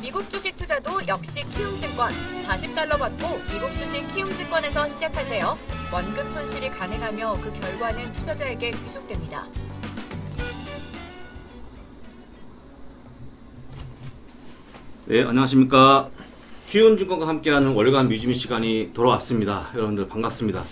미국 주식 투자도 역시 키움증권. 40달러 받고 미국 주식 키움증권에서 시작하세요. 원금 손실이 가능하며 그 결과는 투자자에게 귀속됩니다. 네, 안녕하십니까. 키움증권과 함께하는 월간 뮤지미 시간이 돌아왔습니다. 여러분들 반갑습니다.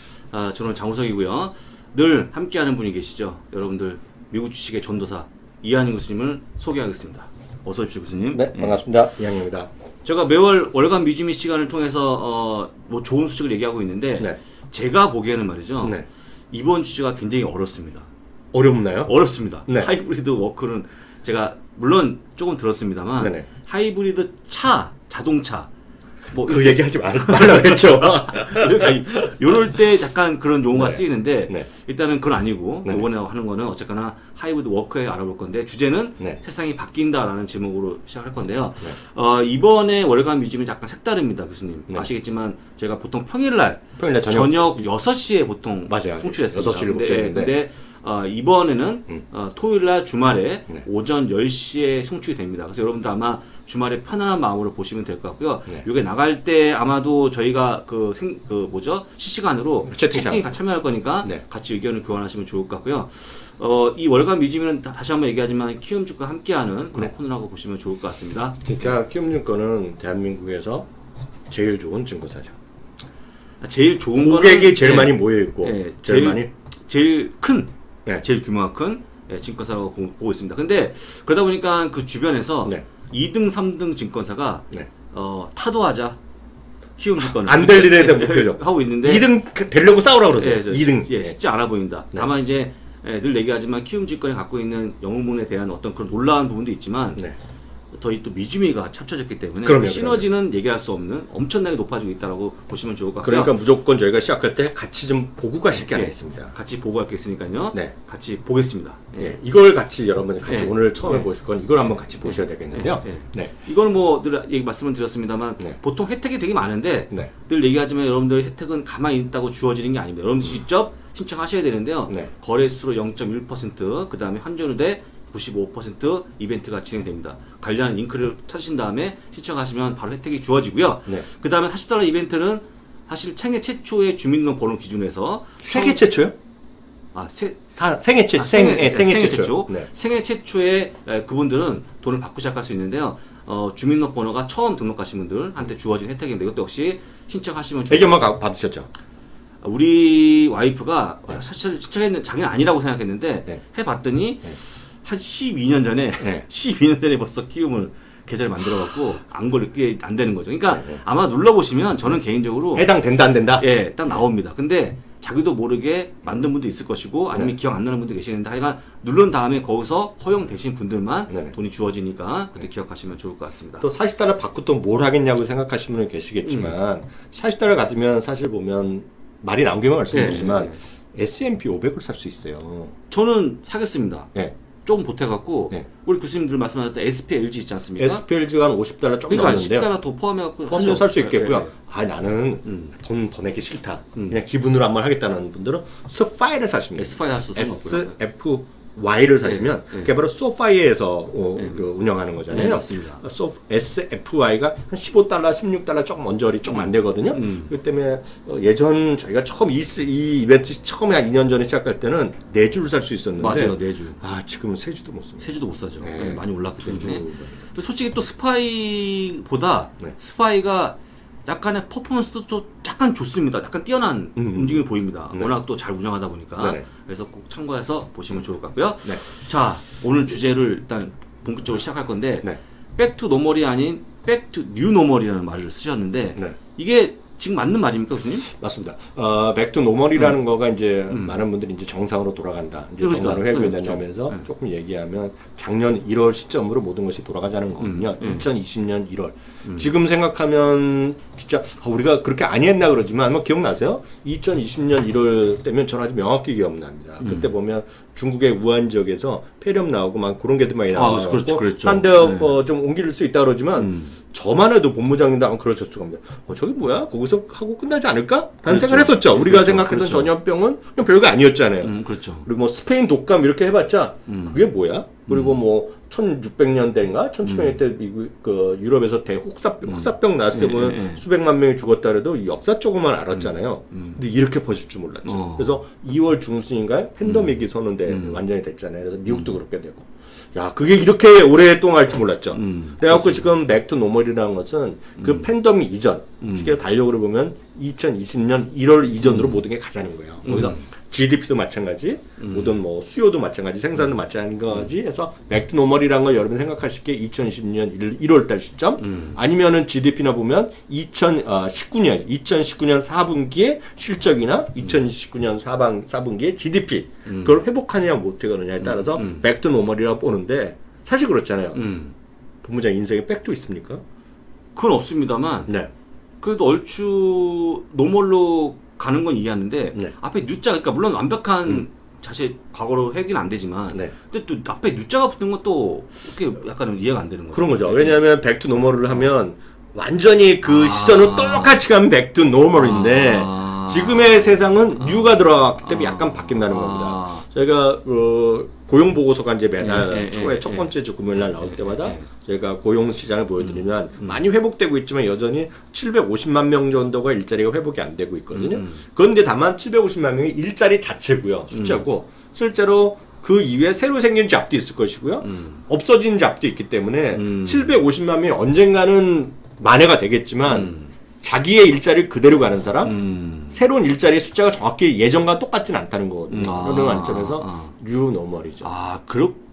저는 장우석이고요. 늘 함께하는 분이 계시죠. 여러분들 미국 주식의 전도사 이한희 교수님을 소개하겠습니다. 어서 오십시오, 교수님. 네, 반갑습니다. 이한희입니다. 제가 매월 월간 뮤지미 시간을 통해서 뭐 좋은 소식을 얘기하고 있는데 네. 제가 보기에는 말이죠. 네. 이번 주제가 굉장히 어렵습니다. 어렵나요? 어렵습니다. 네. 하이브리드 워크는 제가 물론 조금 들었습니다만 네네. 하이브리드 자동차 뭐 그 얘기 하지 말라고 했죠. 이럴 때 약간 그런 용어가 네. 쓰이는데 네. 일단은 그건 아니고 네네. 이번에 하는 거는 어쨌거나 하이브리드 워크에 알아볼 건데 주제는 네. 세상이 바뀐다라는 제목으로 시작할 건데요. 네. 이번에 월간 뮤직은 약간 색다릅니다, 교수님. 네. 아시겠지만 제가 보통 평일날 저녁 6시에 보통 맞아요. 송출했습니다. 6시를 목소리인데 근데 이번에는 토요일날 주말에 네. 오전 10시에 송출이 됩니다. 그래서 여러분들 아마 주말에 편안한 마음으로 보시면 될 것 같고요. 네. 이게 나갈 때 아마도 저희가 실시간으로 채팅에 같이 참여할 거니까 네. 같이 의견을 교환하시면 좋을 것 같고요. 이 월간 뮤지엄은 다시 한번 얘기하지만 키움증권과 함께하는 그런 네. 코너라고 보시면 좋을 것 같습니다. 진짜 키움증권은 대한민국에서 제일 좋은 증권사죠. 제일 좋은 고객이 거는 제일 네. 많이 모여 있고 네. 제일 큰 네. 제일 규모가 큰 증권사라고 보고 있습니다. 근데 그러다 보니까 그 주변에서 네. 2등, 3등 증권사가 네. 타도하자 키움증권 안 될 일에 대한 목표죠. 하고 있는데 2등 되려고 싸우라고 그러세요. 예, 2등. 쉽지 않아 보인다. 네. 다만 이제 늘 얘기하지만 키움증권이 갖고 있는 영웅문에 대한 어떤 그런 놀라운 부분도 있지만 네. 더 또 미주미가 합쳐졌기 때문에 그럼요, 시너지는 얘기할 수 없는 엄청나게 높아지고 있다고 보시면 좋을 것 같고요. 그러니까 무조건 저희가 시작할 때 같이 좀 보고 가실 게 하겠습니다. 같이 보고 갈 게 있으니까요. 네. 같이 보겠습니다. 예. 이걸 같이 여러분 같이 네. 오늘 처음에 네. 보실 건 이걸 한번 같이 보셔야 되겠는데요. 네. 네. 이거는 뭐 늘 말씀을 드렸습니다만 네. 보통 혜택이 되게 많은데 네. 늘 얘기하지만 여러분들 혜택은 가만히 있다고 주어지는 게 아닙니다. 여러분들 직접 신청하셔야 되는데요. 네. 거래수로 0.1%, 그 다음에 환전율에 95% 이벤트가 진행됩니다. 관련 링크를 찾으신 다음에 신청하시면 바로 혜택이 주어지고요. 네. 그 다음에 40달러 이벤트는 사실 생애 최초의 주민등록번호 기준에서 세계 최초요? 생애 최초. 네. 생애 최초의 그분들은 돈을 받고 시작할 수 있는데요. 주민등록번호가 처음 등록하신 분들한테 주어진 혜택인데 이것도 역시 신청하시면 애견만 받으셨죠? 우리 와이프가 사실 신청했는 자기는 아니라고 생각했는데 네. 해봤더니 한 12년 전에 12년 전에 벌써 키움을 계좌를 만들어갖고 안 되는 거죠. 그러니까 아마 눌러보시면 저는 개인적으로 해당된다 안 된다? 예, 딱 나옵니다. 근데 자기도 모르게 만든 분도 있을 것이고 아니면 기억 안 나는 분도 계시는데 하여간 누른 다음에 거기서 허용되신 분들만 돈이 주어지니까 그때 기억하시면 좋을 것 같습니다. 또 40달러 받고 또 뭘 하겠냐고 생각하시는 분은 계시겠지만 40달러 받으면 사실 보면 말이 나온 김에 말씀드리지만 S&P 500을 살 수 있어요. 저는 사겠습니다. 네. 조금 보태갖고 우리 교수님들 말씀하셨던 SPLG 있지 않습니까? SPLG가 한 50달러 조금 넘는데요. 10달러 더 포함해갖고 포함해서 살 수 있겠고요. 나는 돈 더 내기 싫다. 그냥 기분으로 한번 하겠다는 분들은 스파이를 사십니다. 스파이 할 수도 없고요. SFY를 사시면 그게 바로 소파이에서 운영하는 거잖아요. 네, 맞습니다. SFY가 한 15달러, 16달러 조금 언저리 조금 안 되거든요. 그렇기 때문에 예전 저희가 처음 이 이벤트 처음에 한 2년 전에 시작할 때는 4주를 살 수 있었는데 맞아요, 4주. 지금은 3주도 못 씁니다. 3주도 못 사죠. 네, 많이 올랐기 때문에. 또 솔직히 또 스파이보다 스파이가 약간의 퍼포먼스도 또 약간 좋습니다. 약간 뛰어난 움직임을 보입니다. 워낙 또 잘 운영하다 보니까. 그래서 꼭 참고해서 보시면 좋을 것 같고요. 자, 오늘 주제를 일단 본격적으로 시작할 건데 백투 노멀이 아닌 백투 뉴 노멀이라는 말을 쓰셨는데 이게 지금 맞는 말입니까, 교수님? 맞습니다. 백투 노멀이라는 거가 이제 많은 분들이 이제 정상으로 돌아간다. 이제 정상으로 회귀에 된다면서 조금 얘기하면 작년 1월 시점으로 모든 것이 돌아가자는 거거든요. 2020년 1월. 지금 생각하면 진짜 우리가 그렇게 아니했나 그러지만 아마 기억나세요? 2020년 1월 때면 저는 아주 명확히 기억납니다. 그때 보면 중국의 우한 지역에서 폐렴 나오고 막 그런 게들 많이 나와서 한데 좀 옮길 수 있다 그러지만 저만 해도 본부장님도 아마 그러셨을 겁니다. 저기 뭐야? 거기서 하고 끝나지 않을까? 라는 그렇죠. 생각을 했었죠. 우리가 그렇죠. 생각했던 그렇죠. 전염병은 그냥 별거 아니었잖아요. 그렇죠. 그리고 뭐 스페인 독감 이렇게 해봤자 그게 뭐야? 그리고 뭐 1600년대인가 1700년대 미국 그 유럽에서 혹사병 나왔을 때 보면 수백만 명이 죽었다 그래도 역사적으로만 알았잖아요. 근데 이렇게 퍼질 줄 몰랐죠. 그래서 2월 중순인가 팬데믹이 선언돼 완전히 됐잖아요. 그래서 미국도 그렇게 되고. 야, 그게 이렇게 오랫동안 할 줄 몰랐죠. 그래갖고 지금 백투 노멀이라는 것은 그 팬데믹 이전, 쉽게 달력으로 보면 2020년 1월 이전으로 모든 게 가자는 거예요. 거기서 GDP도 마찬가지, 모든 뭐 수요도 마찬가지, 생산도 마찬가지 해서 백투 노멀이라는 걸 여러분 생각하실 게 2020년 1월 달 시점, 아니면은 GDP나 보면 2019년 4분기의 실적이나 2019년 4분기의 GDP, 그걸 회복하느냐 못하느냐에 따라서 백투 노멀이라고 보는데, 사실 그렇잖아요. 본부장 인생에 백도 있습니까? 그건 없습니다만, 네. 그래도 얼추 노멀로 가는 건 이해하는데, 네. 앞에 뉴자, 그러니까 물론 완벽한 자세 과거로 회귀는 안 되지만, 네. 근데 또 앞에 뉴자가 붙는 건 또 그렇게 약간 이해가 안 되는 거죠. 그런 거죠. 왜냐하면 백투 노멀을 하면 완전히 그 시선은 똑같이 가면 백투 노멀인데 지금의 세상은 뉴가 들어갔기 때문에 약간 바뀐다는 겁니다. 저희가 고용 보고서가 이제 매달 초에 첫 번째 주 금요일 날 나올 때마다 저희가 고용 시장을 보여드리면 많이 회복되고 있지만 여전히 750만 명 정도가 일자리가 회복이 안 되고 있거든요. 그런데 다만 750만 명이 일자리 자체고요. 숫자고 실제로 그 이후에 새로 생긴 잡도 있을 것이고요. 없어진 잡도 있기 때문에 750만 명이 언젠가는 만회가 되겠지만 자기의 일자리를 그대로 가는 사람, 새로운 일자리의 숫자가 정확히 예전과 똑같지는 않다는 거거든요. 그런 관점에서 뉴노멀이죠.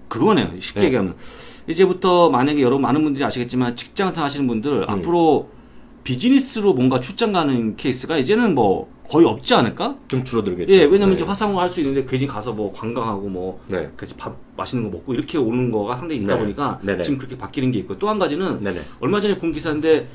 그거네요. 쉽게 얘기하면. 이제부터 만약에 여러분 많은 분들이 아시겠지만 직장생 하시는 분들 앞으로 비즈니스로 뭔가 출장 가는 케이스가 이제는 뭐 거의 없지 않을까? 좀 줄어들겠죠. 예, 왜냐면 이제 화상으로 할 수 있는데 괜히 가서 뭐 관광하고 뭐 네. 같이 밥 맛있는 거 먹고 이렇게 오는 거가 상당히 있다 보니까 지금 그렇게 바뀌는 게 있고, 또 한 가지는 얼마 전에 본 기사인데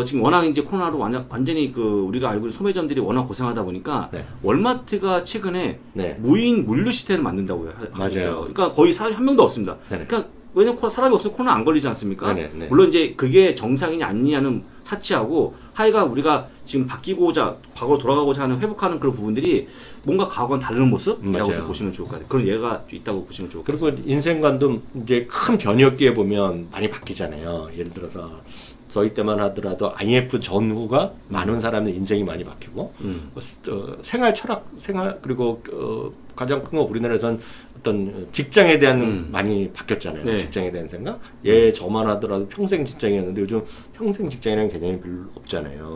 지금 워낙 이제 코로나로 완전히 그 우리가 알고 있는 소매점들이 워낙 고생하다 보니까 월마트가 최근에 무인 물류 시스템을 만든다고요. 맞아요. 그러니까 거의 사람이 한 명도 없습니다. 그러니까 왜냐면 사람이 없으면 코로나 안 걸리지 않습니까? 물론 이제 그게 정상이냐 아니냐는 차치하고 하여간 우리가 지금 바뀌고자 과거로 돌아가고자 하는 회복하는 그런 부분들이 뭔가 과거와는 다른 모습이라고 좀 보시면 좋을 것 같아요. 그런 예가 있다고 보시면 좋을 것 같아요. 그리고 인생관도 이제 큰 변혁기에 보면 많이 바뀌잖아요. 예를 들어서 저희 때만 하더라도 IMF 전후가 많은 사람의 인생이 많이 바뀌고 생활 철학, 그리고 가장 큰 거 우리나라에서는 어떤 직장에 대한 많이 바뀌었잖아요. 직장에 대한 생각. 저만 하더라도 평생 직장이었는데 요즘 평생 직장이라는 개념이 별로 없잖아요.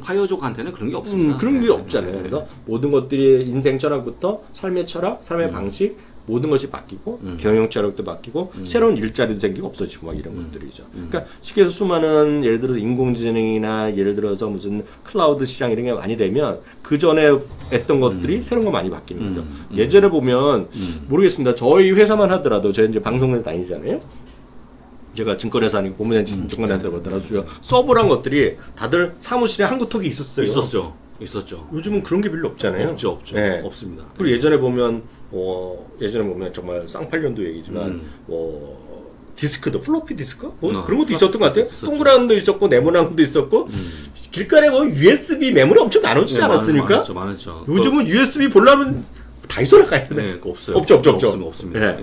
파이어족한테는 그런 게 없습니다. 그런 게 없잖아요. 그래서 모든 것들이 인생 철학부터 삶의 철학, 삶의 방식, 모든 것이 바뀌고 경영 철학도 바뀌고 새로운 일자리도 생기고 없어지고 막 이런 것들이죠. 그러니까 쉽게 해서 수많은 예를 들어서 인공지능이나 예를 들어서 무슨 클라우드 시장 이런 게 많이 되면 그 전에 했던 것들이 새로운 거 많이 바뀌는 거죠. 예전에 보면 모르겠습니다. 저희 회사만 하더라도 저희 이제 방송에서 다니잖아요. 제가 증권회사 아니고 고무장 증권회사라고 하더라도 서버란 것들이 다들 사무실에 한 구석이 있었어요. 있었죠. 요즘은 그런 게 별로 없잖아요. 없죠. 없습니다. 그리고 예전에 보면 정말 쌍팔년도 얘기지만 디스크도 플로피 디스크 그런 것도 있었던 것 같아요. 동그란 것도 있었고 네모난 것도 있었고 길가에 뭐 USB 메모리 엄청 나눠지지 않았습니까? 많았죠. 요즘은 USB 보려면 다이소를 가야 돼. 없어요. 없습니다.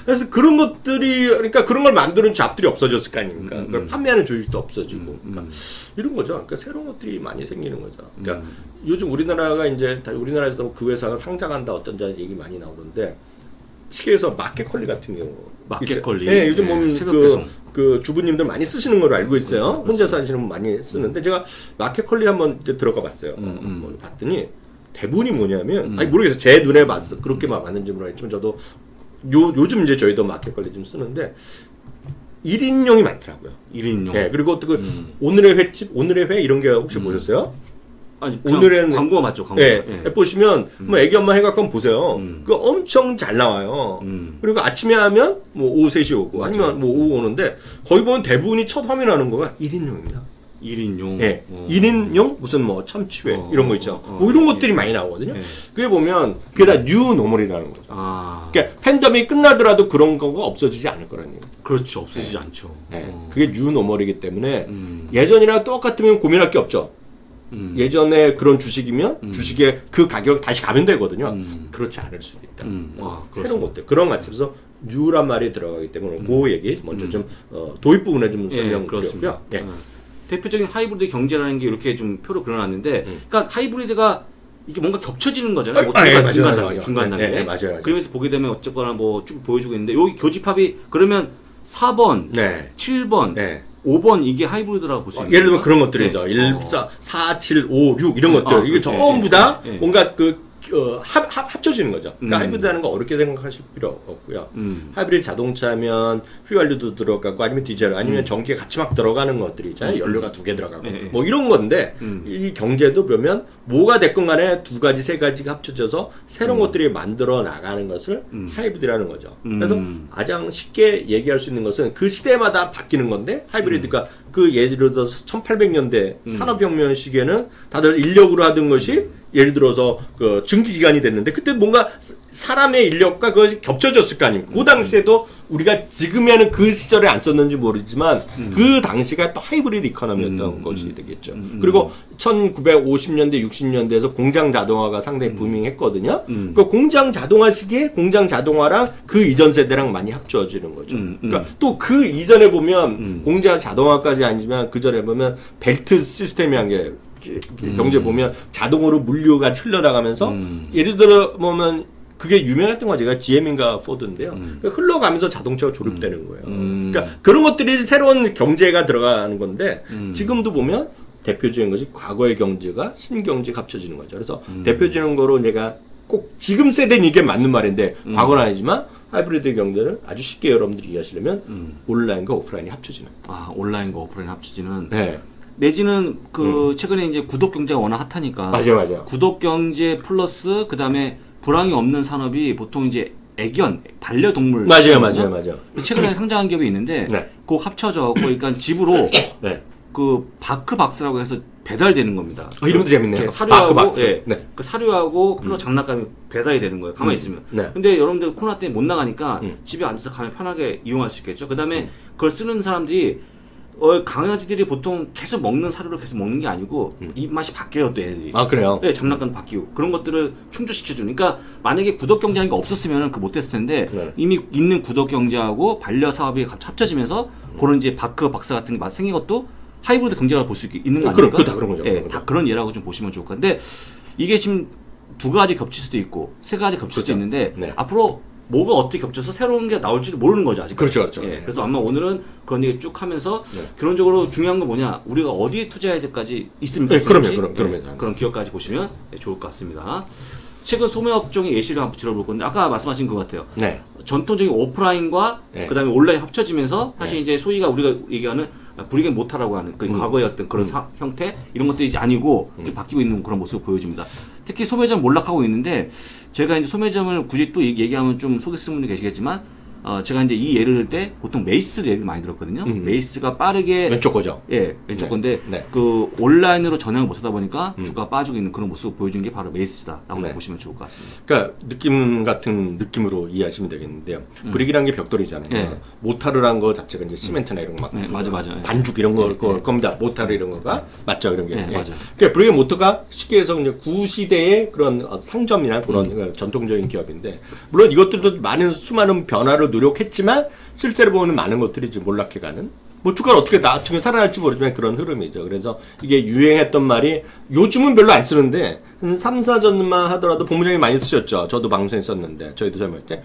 그래서 그런 것들이, 그러니까 그런 걸 만드는 잡들이 없어졌을 거 아닙니까? 그걸 판매하는 조직도 없어지고. 그러니까 이런 거죠. 그러니까 새로운 것들이 많이 생기는 거죠. 그러니까 요즘 우리나라가 이제, 우리나라에서 그 회사가 상장한다 어쩐다 얘기 많이 나오는데, 쉽게 해서 마켓컬리 같은 경우. 마켓컬리? 요즘 보면 그 주부님들 많이 쓰시는 걸로 알고 있어요. 혼자서 하시는 분 많이 쓰는데, 제가 마켓컬리 한번 이제 들어가 봤어요. 봤더니, 대부분이 뭐냐면, 모르겠어요. 제 눈에 봤어. 그렇게 맞는지 모르겠지만, 저도 요즘 이제 저희도 마켓컬리 좀 쓰는데, 1인용이 많더라고요. 1인용. 네, 그리고 또 오늘의 횟집, 오늘의 회 이런 게 혹시 보셨어요? 오늘은 광고가 맞죠, 광고. 보시면, 뭐 애기 엄마 해갖고 한번 보세요. 그거 엄청 잘 나와요. 그리고 아침에 하면, 뭐 오후 3시 오고, 아니면 뭐 오후 오는데, 거기 보면 대부분이 첫 화면 하는 거가 1인용입니다. 1인용. 예. 1인용 무슨 뭐 참치회 이런 거 있죠. 뭐 이런 것들이 많이 나오거든요. 그게 보면 그게 다 뉴 노멀이라는 거죠. 그러니까 팬덤이 끝나더라도 그런 거가 없어지지 않을 거라는 얘기예요. 그렇죠. 없어지지 않죠. 그게 뉴 노멀이기 때문에 예전이랑 똑같으면 고민할 게 없죠. 예전에 그런 주식이면 주식의 그 가격 다시 가면 되거든요. 그렇지 않을 수도 있다. 새로운 것들. 그런 관점에서 뉴란 말이 들어가기 때문에 그 얘기 먼저 좀 도입 부분에 좀 설명드렸고요. 대표적인 하이브리드 경제라는 게 이렇게 좀 표로 그려놨는데, 그러니까 하이브리드가 이게 뭔가 겹쳐지는 거잖아요. 중간 단계. 맞아요. 그러면서 보게 되면 어쨌거나 뭐 쭉 보여주고 있는데 여기 교집합이 그러면 4번, 7번, 5번 이게 하이브리드라고 볼 수 있는 예를 들면 그런 것들이죠. 1, 4, 7, 5, 6 이런 것들. 이게 전부 다 뭔가 합쳐지는 거죠. 그러니까 하이브리드라는 거 어렵게 생각하실 필요 없고요. 하이브리드 자동차면 휘발유도 들어가고 아니면 디젤 아니면 전기가 같이 막 들어가는 것들이 있잖아요. 연료가 2개 들어가고 뭐 이런 건데 이 경제도 그러면 뭐가 됐건 간에 2가지, 3가지가 합쳐져서 새로운 것들이 만들어 나가는 것을 하이브리드라는 거죠. 그래서 가장 쉽게 얘기할 수 있는 것은 그 시대마다 바뀌는 건데 하이브리드가 그 예를 들어서 1800년대 산업혁명 시기에는 다들 인력으로 하던 것이 예를 들어서 그 증기기관이 됐는데 그때 뭔가 사람의 인력과 그것이 겹쳐졌을 거 아닙니까? 그 당시에도 우리가 지금에는 그 시절에 안 썼는지 모르지만 그 당시가 또 하이브리드 이코노미였던 것이 되겠죠. 그리고 1950년대, 60년대에서 공장 자동화가 상당히 부밍했거든요. 그 공장 자동화 시기에 공장 자동화랑 그 이전 세대랑 많이 합쳐지는 거죠. 그러니까 또 그 이전에 보면 공장 자동화까지 아니지만 그 전에 보면 벨트 시스템이란 게 경제 보면 자동으로 물류가 흘러나가면서 예를 들어 보면 그게 유명했던 거 제가 GM인가 포드인데요. 그러니까 흘러가면서 자동차가 조립되는 거예요. 그러니까 그런 것들이 새로운 경제가 들어가는 건데 지금도 보면 대표적인 것이 과거의 경제가 신경제가 합쳐지는 거죠. 그래서 대표적인 거로 내가 꼭 지금 세대는 이게 맞는 말인데 과거는 아니지만 하이브리드 경제는 아주 쉽게 여러분들이 이해하시려면 온라인과 오프라인이 합쳐지는. 온라인과 오프라인 합쳐지는. 내지는 최근에 이제 구독 경제가 워낙 핫하니까. 맞아요. 구독 경제 플러스 그 다음에 불황이 없는 산업이 보통 이제 애견, 반려동물. 맞아요. 최근에 상장한 기업이 있는데 꼭 합쳐져갖고 그러니까 집으로 그 바크박스라고 해서 배달되는 겁니다. 이름도 재밌네요. 사료하고 그 사료하고 플러스 장난감이 배달이 되는 거예요. 가만히 있으면. 근데 여러분들 코로나 때문에 못 나가니까 집에 앉아서 가면 편하게 이용할 수 있겠죠. 그 다음에 그걸 쓰는 사람들이 강아지들이 보통 계속 먹는 사료를 계속 먹는 게 아니고 입맛이 바뀌어요 또 애들이. 그래요? 네, 장난감도 바뀌고 그런 것들을 충족시켜주는. 그러니까 만약에 구독 경제가 없었으면 그 못했을 텐데 이미 있는 구독 경제하고 반려 사업이 합쳐지면서 그런 이제 박스 같은 게 생긴 것도 하이브리드 경제라고 볼 수 있는 거 아닙니까? 다 그런 거죠. 다 그런 예라고 좀 보시면 좋을 건데 이게 지금 2가지 겹칠 수도 있고 3가지 겹칠 수도 있는데 앞으로 뭐가 어떻게 겹쳐서 새로운 게 나올지도 모르는 거죠 아직. 그렇죠. 그래서 아마 오늘은 그런 얘기 쭉 하면서 결론적으로 중요한 건 뭐냐, 우리가 어디에 투자해야 될까지 있습니까? 그런 기업까지 보시면 좋을 것 같습니다. 최근 소매업종의 예시를 한번 들어볼 건데 아까 말씀하신 것 같아요. 전통적인 오프라인과 그다음에 온라인 합쳐지면서 사실 이제 소위가 우리가 얘기하는 브릭앤 모타라고 하는 그 과거의 어떤 그런 형태 이런 것들이 이제 아니고 이제 바뀌고 있는 그런 모습을 보여줍니다. 특히 소매점 몰락하고 있는데 제가 이제 소매점을 굳이 또 얘기하면 좀 속이시는 분들이 계시겠지만 제가 이제 이 예를 들 때 보통 메이스 얘기를 많이 들었거든요. 메이스가 빠르게 왼쪽 거죠. 왼쪽 건데 그 온라인으로 전향을 못하다 보니까 주가가 빠지고 있는 그런 모습을 보여준 게 바로 메이스다라고 보시면 좋을 것 같습니다. 그러니까 느낌 같은 느낌으로 이해하시면 되겠는데요. 브릭이란 게 벽돌이잖아요. 모타르란 거 자체가 이제 시멘트나 이런 거 막 반죽 이런 걸 겁니다. 모타르 이런 거가 맞죠, 이런 게. 맞아요. 그러니까 브릭 모터가 쉽게 해서 이제 구시대의 그런 상점이나 그런 전통적인 기업인데 물론 이것들도 많은 수많은 변화를 노력했지만 실제로 보면 많은 것들이 지금 몰락해가는 뭐 주가가 어떻게 나중에 살아날지 모르지만 그런 흐름이죠. 그래서 이게 유행했던 말이 요즘은 별로 안 쓰는데 한 3, 4전만 하더라도 본부장이 많이 쓰셨죠. 저도 방송에 썼는데 저희도 젊을 때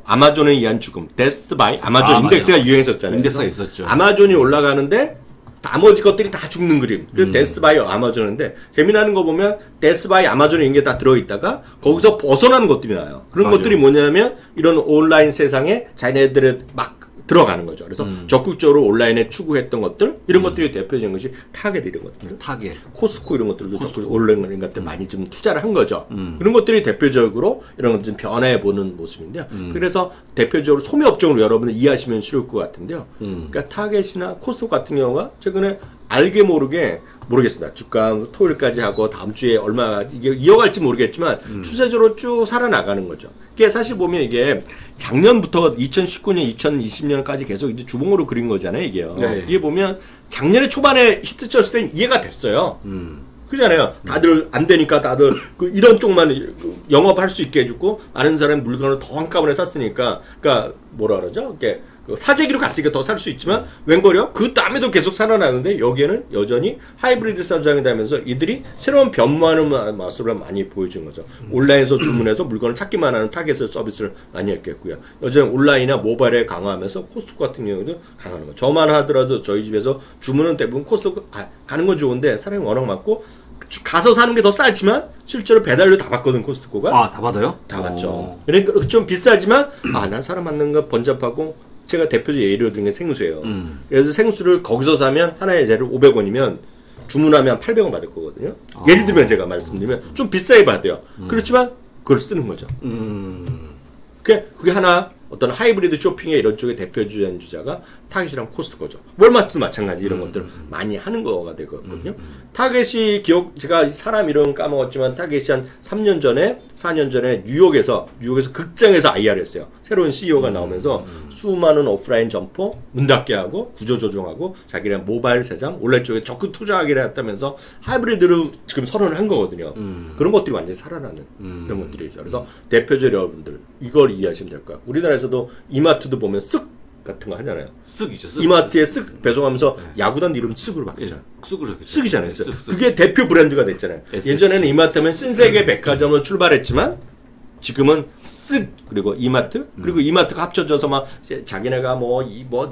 아마존에 의한 죽음, 데스 바이 아마존 인덱스가 유행했었잖아요. 인덱스가 있었죠. 아마존이 올라가는데 나머지 것들이 다 죽는 그림. 그래서 데스 바이 아마존인데 재미나는 거 보면 데스 바이 아마존에 이런 게 다 들어있다가 거기서 벗어나는 것들이 나요. 그런 것들이 뭐냐면 이런 온라인 세상에 자기네들의 막 들어가는 거죠. 그래서 적극적으로 온라인에 추구했던 것들 이런 것들이 대표적인 것이 타겟 이런 것들. 타겟. 코스코 이런 것들도 온라인 같은 많이 좀 투자를 한 거죠. 그런 것들이 대표적으로 이런 것들 좀 변해보는 모습인데요. 그래서 대표적으로 소매업종으로 여러분들 이해하시면 쉬울 것 같은데요. 그러니까 타겟이나 코스코 같은 경우가 최근에 알게 모르게 모르겠습니다. 주간 토요일까지 하고 다음 주에 얼마 이게 이어갈지 모르겠지만 추세적으로 쭉 살아나가는 거죠. 이게 사실 보면 이게 작년부터 2019년, 2020년까지 계속 이제 주봉으로 그린 거잖아요, 이게요. 네. 이게 보면 작년에 초반에 히트 쳤을 땐 이해가 됐어요. 그잖아요. 다들 안 되니까 다들 이런 쪽만 영업할 수 있게 해주고 많은 사람이 물건을 더 한꺼번에 샀으니까 그러니까 뭐라 그러죠? 이게 사재기로 갔으니까 더 살 수 있지만 웬걸요? 그 다음에도 계속 살아나는데 여기에는 여전히 하이브리드 사장이 되면서 이들이 새로운 변모하는 모습을 많이 보여준 거죠. 온라인에서 주문해서 물건을 찾기만 하는 타겟 서비스를 많이 했겠고요. 여전히 온라인이나 모바일에 강화하면서 코스트코 같은 경우도 강화하는 거죠. 저만 하더라도 저희 집에서 주문은 대부분 코스트코 가는 건 좋은데 사람이 워낙 많고 가서 사는 게 더 싸지만 실제로 배달료 다 받거든 코스트코가. 아, 다 받아요? 다 받죠. 그러니까 좀 비싸지만 난 사람 만나는 거 번잡하고 제가 대표적 예로 든 게 생수예요. 그래서 생수를 거기서 사면 하나의 재료 500원이면 주문하면 800원 받을 거거든요. 예를 들면 제가 말씀드리면 좀 비싸게 받아요. 그렇지만 그걸 쓰는 거죠. 그게 하나 어떤 하이브리드 쇼핑의 이런 쪽의 대표 주자가 타겟이랑 코스트코죠. 월마트도 마찬가지 이런 것들을 많이 하는 거가 되거든요. 타겟이 제가 사람 이름 까먹었지만 타겟이 한 3년 전에 4년 전에 뉴욕에서 극장에서 IR을 했어요. 새로운 CEO가 나오면서 수많은 오프라인 점포 문 닫게 하고 구조 조정하고 자기네 모바일 세장 온라인 쪽에 적극 투자하기로 했다면서 하이브리드를 지금 선언을 한 거거든요. 그런 것들이 완전히 살아나는 그런 것들이죠. 그래서 대표적 여러분들 이걸 이해하시면 될 거예요. 우리나라에서도 이마트도 보면 쓱 같은 거 하잖아요. 쓱이죠. 쓱. 이마트에 쓱 배송하면서 야구단 이름 쓱으로 바뀌잖아요. 쓱으로 쓱이잖아요. 쓱. 그게 대표 브랜드가 됐잖아요. 예전에는 이마트면 신세계 백화점으로 출발했지만 지금은 쓱 그리고 이마트 그리고 이마트가 합쳐져서 막 자기네가 뭐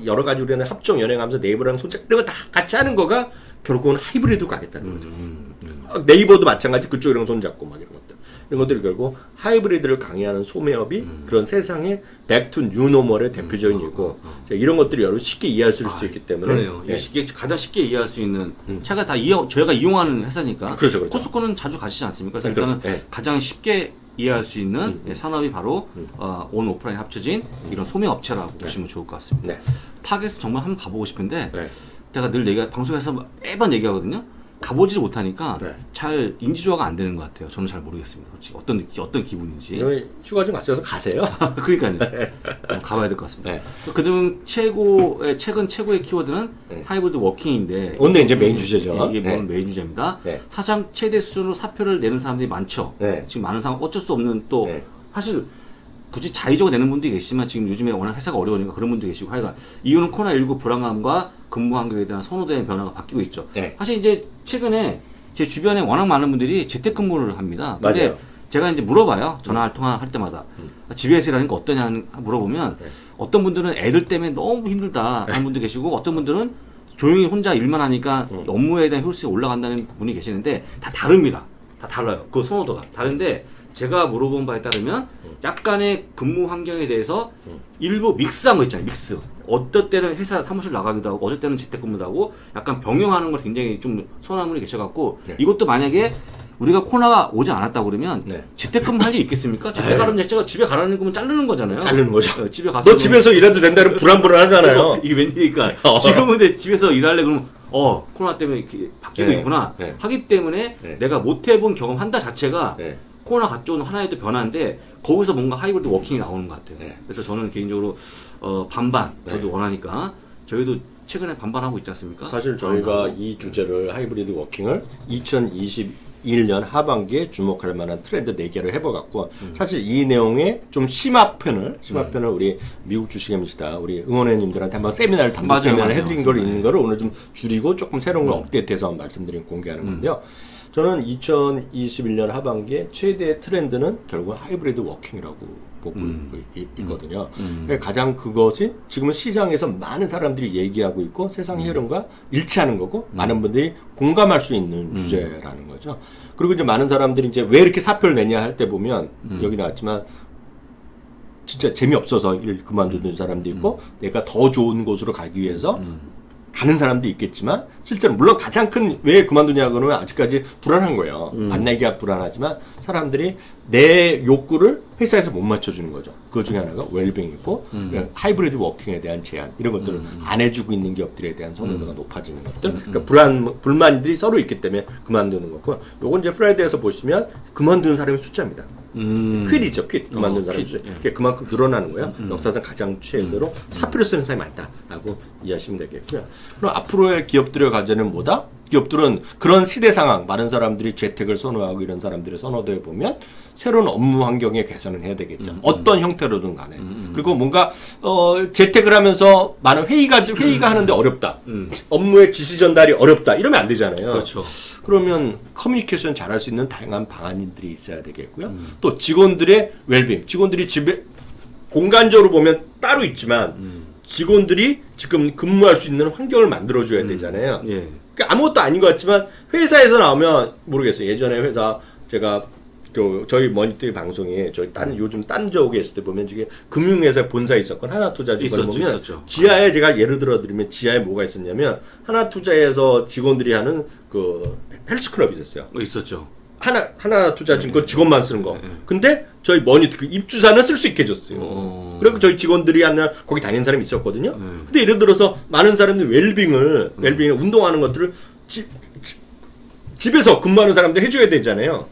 여러 가지 우리는 합종 연행하면서 네이버랑 손잡 이런 거 다 같이 하는 거가 결국은 하이브리드 가겠다는 거죠. 네이버도 마찬가지 그쪽이랑 손잡고 막 이런 것들. 이런 것들이 결국 하이브리드를 강의하는 소매업이 그런 세상의 백투 뉴노멀의 대표적인 예고 이런 것들이 여러분 쉽게 이해하실 수 있기 때문에 그러네요. 네. 가장 쉽게 이해할 수 있는 제가 다 저희가 이용하는 회사니까 그렇죠. 코스트코는 자주 가시지 않습니까? 그래서 그렇죠. 일단은 가장 쉽게 이해할 수 있는 산업이 바로 온 오프라인 합쳐진 이런 소매 업체라고 보시면 좋을 것 같습니다. 네. 타겟을 정말 한번 가보고 싶은데 네. 제가 늘 방송에서 매번 얘기하거든요. 가보지를 못하니까 네. 잘 인지조화가 안 되는 것 같아요. 저는 잘 모르겠습니다. 솔직히 어떤 기분인지. 휴가 좀 가셔서 가세요. 그러니까요. 가봐야 될 것 같습니다. 네. 그중 최근 최고의 키워드는 하이브리드 워킹인데 오늘 이제 메인 주제죠. 이게 오늘 메인 주제입니다. 사상 최대 수준으로 사표를 내는 사람들이 많죠. 지금 많은 상황 어쩔 수 없는 또 사실 굳이 자의적으로 내는 분도 계시지만 지금 요즘에 워낙 회사가 어려우니까 그런 분도 계시고 하여간 이유는 코로나19 불안감과 근무 환경에 대한 선호도의 변화가 바뀌고 있죠. 사실 이제 최근에 제 주변에 워낙 많은 분들이 재택근무를 합니다. 근데 맞아요. 제가 이제 물어봐요. 통화할 때마다 집에서 일하는 거 어떠냐 물어보면 어떤 분들은 애들 때문에 너무 힘들다 하는 분도 계시고 어떤 분들은 조용히 혼자 일만 하니까 업무에 대한 효율성이 올라간다는 분이 계시는데 다 다릅니다. 다 달라요. 그 선호도가 다른데 제가 물어본 바에 따르면 약간의 근무 환경에 대해서 일부 믹스한 거 있잖아요. 믹스. 어떨 때는 회사 사무실 나가기도 하고 어쩔 때는 재택근무도 하고 약간 병행하는 걸 굉장히 좀 선호하는 분이 계셔갖고 이것도 만약에 우리가 코로나가 오지 않았다 그러면 재택근무 할 일 있겠습니까? 재택하는 자체가 집에 가라는 거면 자르는 거잖아요. 자르는 거죠. 집에 가서 너 집에서 일해도 된다는 불안불안하잖아요. 이게 웬일이니까 지금은 근데 집에서 일할래 그러면 코로나 때문에 이렇게 바뀌고 있구나 하기 때문에 내가 못 해본 경험 한다 자체가 코로나 가져온 하나의 또 변화인데 거기서 뭔가 하이브리드 워킹이 나오는 것 같아요. 그래서 저는 개인적으로 반반 저도 원하니까 저희도 최근에 반반하고 있지 않습니까? 사실 저희가 이 주제를 하이브리드 워킹을 2021년 하반기에 주목할 만한 트렌드 4개를 해봐갖고 사실 이 내용의 좀 심화편을 우리 미국 주식입니다. 우리 응원회님들한테 한번 세미나를 단독 세미나를 해드린 걸 있는 거를 오늘 좀 줄이고 조금 새로운 걸 업데이트해서 말씀드린 공개하는 건데요. 저는 2021년 하반기에 최대의 트렌드는 결국 하이브리드 워킹이라고 보고 있거든요. 가장 그것이 지금은 시장에서 많은 사람들이 얘기하고 있고 세상의 흐름과 일치하는 거고 많은 분들이 공감할 수 있는 주제라는 거죠. 그리고 이제 많은 사람들이 이제 왜 이렇게 사표를 내냐 할 때 보면 여기 나왔지만 진짜 재미없어서 일 그만두는 사람도 있고 내가 더 좋은 곳으로 가기 위해서 가는 사람도 있겠지만 실제로 물론 가장 큰 왜 그만두냐 그러면 아직까지 불안한 거예요. 만나기가 불안하지만 사람들이 내 욕구를 회사에서 못 맞춰주는 거죠. 그 중에 하나가 웰빙이고 하이브리드 워킹에 대한 제한 이런 것들을 안 해주고 있는 기업들에 대한 선호도가 높아지는 것들. 그러니까 불만들이 서로 있기 때문에 그만두는 거고. 요건 이제 프라이드에서 보시면 그만두는 사람의 숫자입니다. 퀴리죠, 퀴. 그만둔 사람의 숫자. 그만큼 늘어나는 거예요. 역사상 가장 최대로 사표를 쓰는 사람이 많다라고 이해하시면 되겠고요. 그럼 앞으로의 기업들의 과제는 뭐다? 기업들은 그런 시대 상황, 많은 사람들이 재택을 선호하고 이런 사람들의 선호도에 보면 새로운 업무 환경의 개선을 해야 되겠죠. 어떤 형태로든 간에. 그리고 뭔가 재택을 하면서 많은 회의가 하는데 어렵다. 업무의 지시 전달이 어렵다. 이러면 안 되잖아요. 그렇죠. 그러면 커뮤니케이션 잘할 수 있는 다양한 방안들이 있어야 되겠고요. 또 직원들의 웰빙, 직원들이 집에 공간적으로 보면 따로 있지만 직원들이 지금 근무할 수 있는 환경을 만들어줘야 되잖아요. 예. 그러니까 아무것도 아닌 것 같지만 회사에서 나오면 모르겠어요. 예전에 회사 제가 저희 머니터링 방송에 저희 요즘 딴 쪽에 있을 때 보면 이게 금융회사 본사에 있었건 하나투자증권 보면 있었죠. 지하에 제가 예를 들어 드리면 지하에 뭐가 있었냐면 하나투자에서 직원들이 하는 그 헬스클럽이 있었어요. 있었죠. 하나투자증권 직원만 쓰는 거. 근데 저희 머니터 그 입주사는 쓸 수 있게 해줬어요. 그리고 저희 직원들이 하나 거기 다니는 사람이 있었거든요. 근데 예를 들어서 많은 사람들이 웰빙을 운동하는 것들을 집에서 근무하는 사람들 해줘야 되잖아요.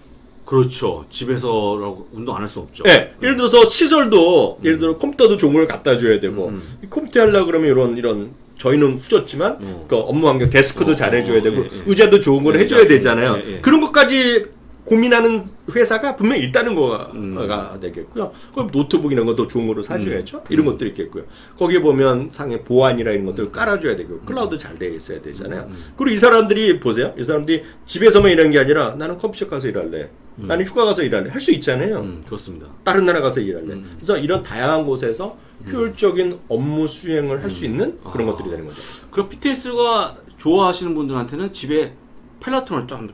그렇죠. 집에서 운동 안 할 수 없죠. 네. 예를 들어서 시설도 예를 들어 컴퓨터도 좋은 걸 갖다 줘야 되고 컴퓨터 하려고 그러면 이런 저희는 후졌지만 그 업무 환경 데스크도 잘해줘야 되고 의자도 좋은 걸 해줘야 되잖아요. 그런 것까지 고민하는 회사가 분명히 있다는 거가 되겠고요. 그럼 노트북 이런 것도 좋은 거로 사줘야죠. 이런 것들이 있겠고요. 거기에 보면 상해 보안이나 이런 것들을 깔아줘야 되고 클라우드 잘 돼 있어야 되잖아요. 그리고 이 사람들이 보세요. 이 사람들이 집에서만 일하는 게 아니라 나는 커피숍 가서 일할래. 나는 휴가 가서 일할래. 할 수 있잖아요. 그렇습니다. 다른 나라 가서 일할래. 그래서 이런 다양한 곳에서 효율적인 업무 수행을 할 수 있는 그런 것들이 되는 거죠. 그럼 PTS가 좋아하시는 분들한테는 집에 펠라톤을 쫙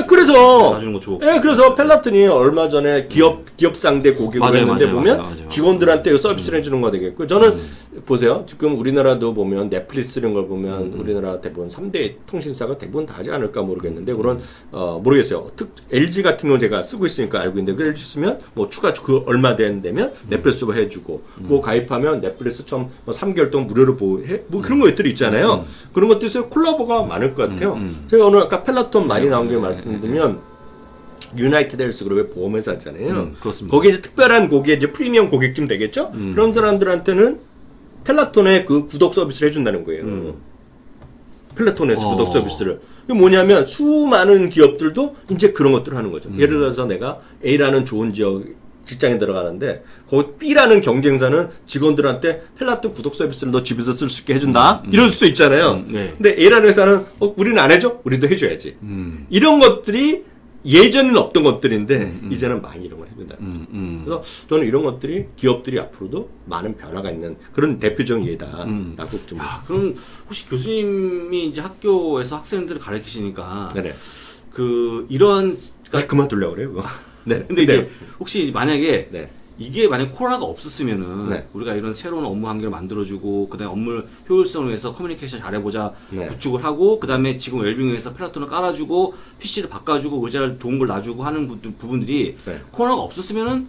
그래서 놔주는 거 좋고. 예, 그래서 펠라톤이 얼마 전에 기업 상대 고객을 했는데 보면 맞아요. 직원들한테 서비스를 해주는 거 되겠고 저는 보세요. 지금 우리나라도 보면 넷플릭스 이런 걸 보면 우리나라 대부분 3대 통신사가 대부분 다 하지 않을까 모르겠는데 그런 모르겠어요. LG 같은 경우 제가 쓰고 있으니까 알고 있는데 그 LG 쓰면 뭐 추가 얼마 되면 넷플릭스 해주고 뭐 가입하면 넷플릭스 처음 3개월 동안 무료로 뭐 그런 것들이 있잖아요. 그런 것들이 있어요. 콜라보가 많을 것 같아요. 제가 오늘 아까 펠라톤 많이 나온 게 말씀드리면 유나이티드 헬스 그룹의 보험회사 있잖아요. 그렇습니다. 거기에 이제 특별한 고객, 이제 프리미엄 고객쯤 되겠죠? 그런 사람들한테는 펠라톤의 그 구독 서비스를 해준다는 거예요. 펠라톤에서 구독 서비스를. 이게 뭐냐면 수많은 기업들도 이제 그런 것들을 하는 거죠. 예를 들어서 내가 A라는 좋은 직장에 들어가는데 거기 B라는 경쟁사는 직원들한테 펠라톤 구독 서비스를 너 집에서 쓸 수 있게 해준다 이럴 수 있잖아요. 근데 A라는 회사는 우리는 안 해줘? 우리도 해줘야지. 이런 것들이 예전에는 없던 것들인데 이제는 많이 이런 걸 해준다. 그래서 저는 이런 것들이 기업들이 앞으로도 많은 변화가 있는 그런 대표적인 예다라고 좀. 그럼 혹시 교수님이 이제 학교에서 학생들을 가르치시니까 이런 그만두려고 그래요. 네. 근데 이제 혹시 만약에 이게 만약 코로나가 없었으면은 우리가 이런 새로운 업무 환경을 만들어주고 그다음에 업무 효율성을 위해서 커뮤니케이션 잘해보자 구축을 하고 그다음에 지금 웰빙을 위해서 펠라톤을 깔아주고 PC를 바꿔주고 의자를 좋은 걸 놔주고 하는 부분들이 코로나가 없었으면은